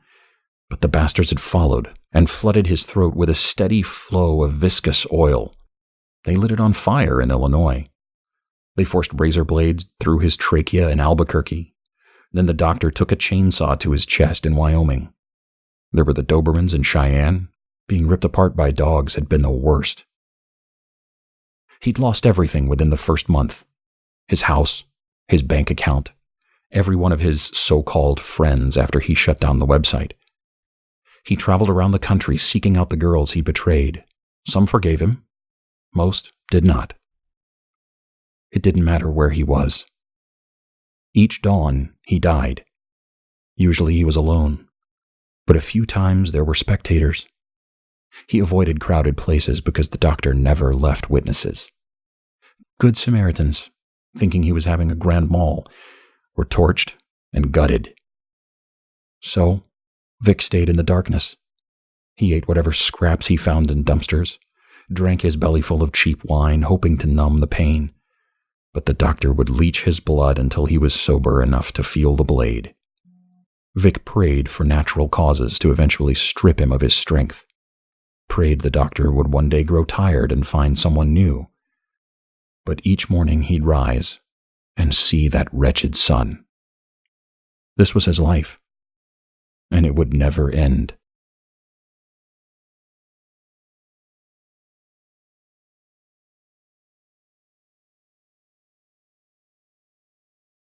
but the bastards had followed and flooded his throat with a steady flow of viscous oil. They lit it on fire in Illinois. They forced razor blades through his trachea in Albuquerque. Then the doctor took a chainsaw to his chest in Wyoming. There were the Dobermans in Cheyenne. Being ripped apart by dogs had been the worst. He'd lost everything within the first month. His house, his bank account, every one of his so-called friends after he shut down the website. He traveled around the country seeking out the girls he betrayed. Some forgave him. Most did not. It didn't matter where he was. Each dawn, he died. Usually he was alone, but a few times there were spectators. He avoided crowded places because the doctor never left witnesses. Good Samaritans, thinking he was having a grand mal, were torched and gutted. So, Vic stayed in the darkness. He ate whatever scraps he found in dumpsters, drank his belly full of cheap wine, hoping to numb the pain. But the doctor would leach his blood until he was sober enough to feel the blade. Vic prayed for natural causes to eventually strip him of his strength. Prayed the doctor would one day grow tired and find someone new. But each morning he'd rise and see that wretched sun. This was his life, and it would never end.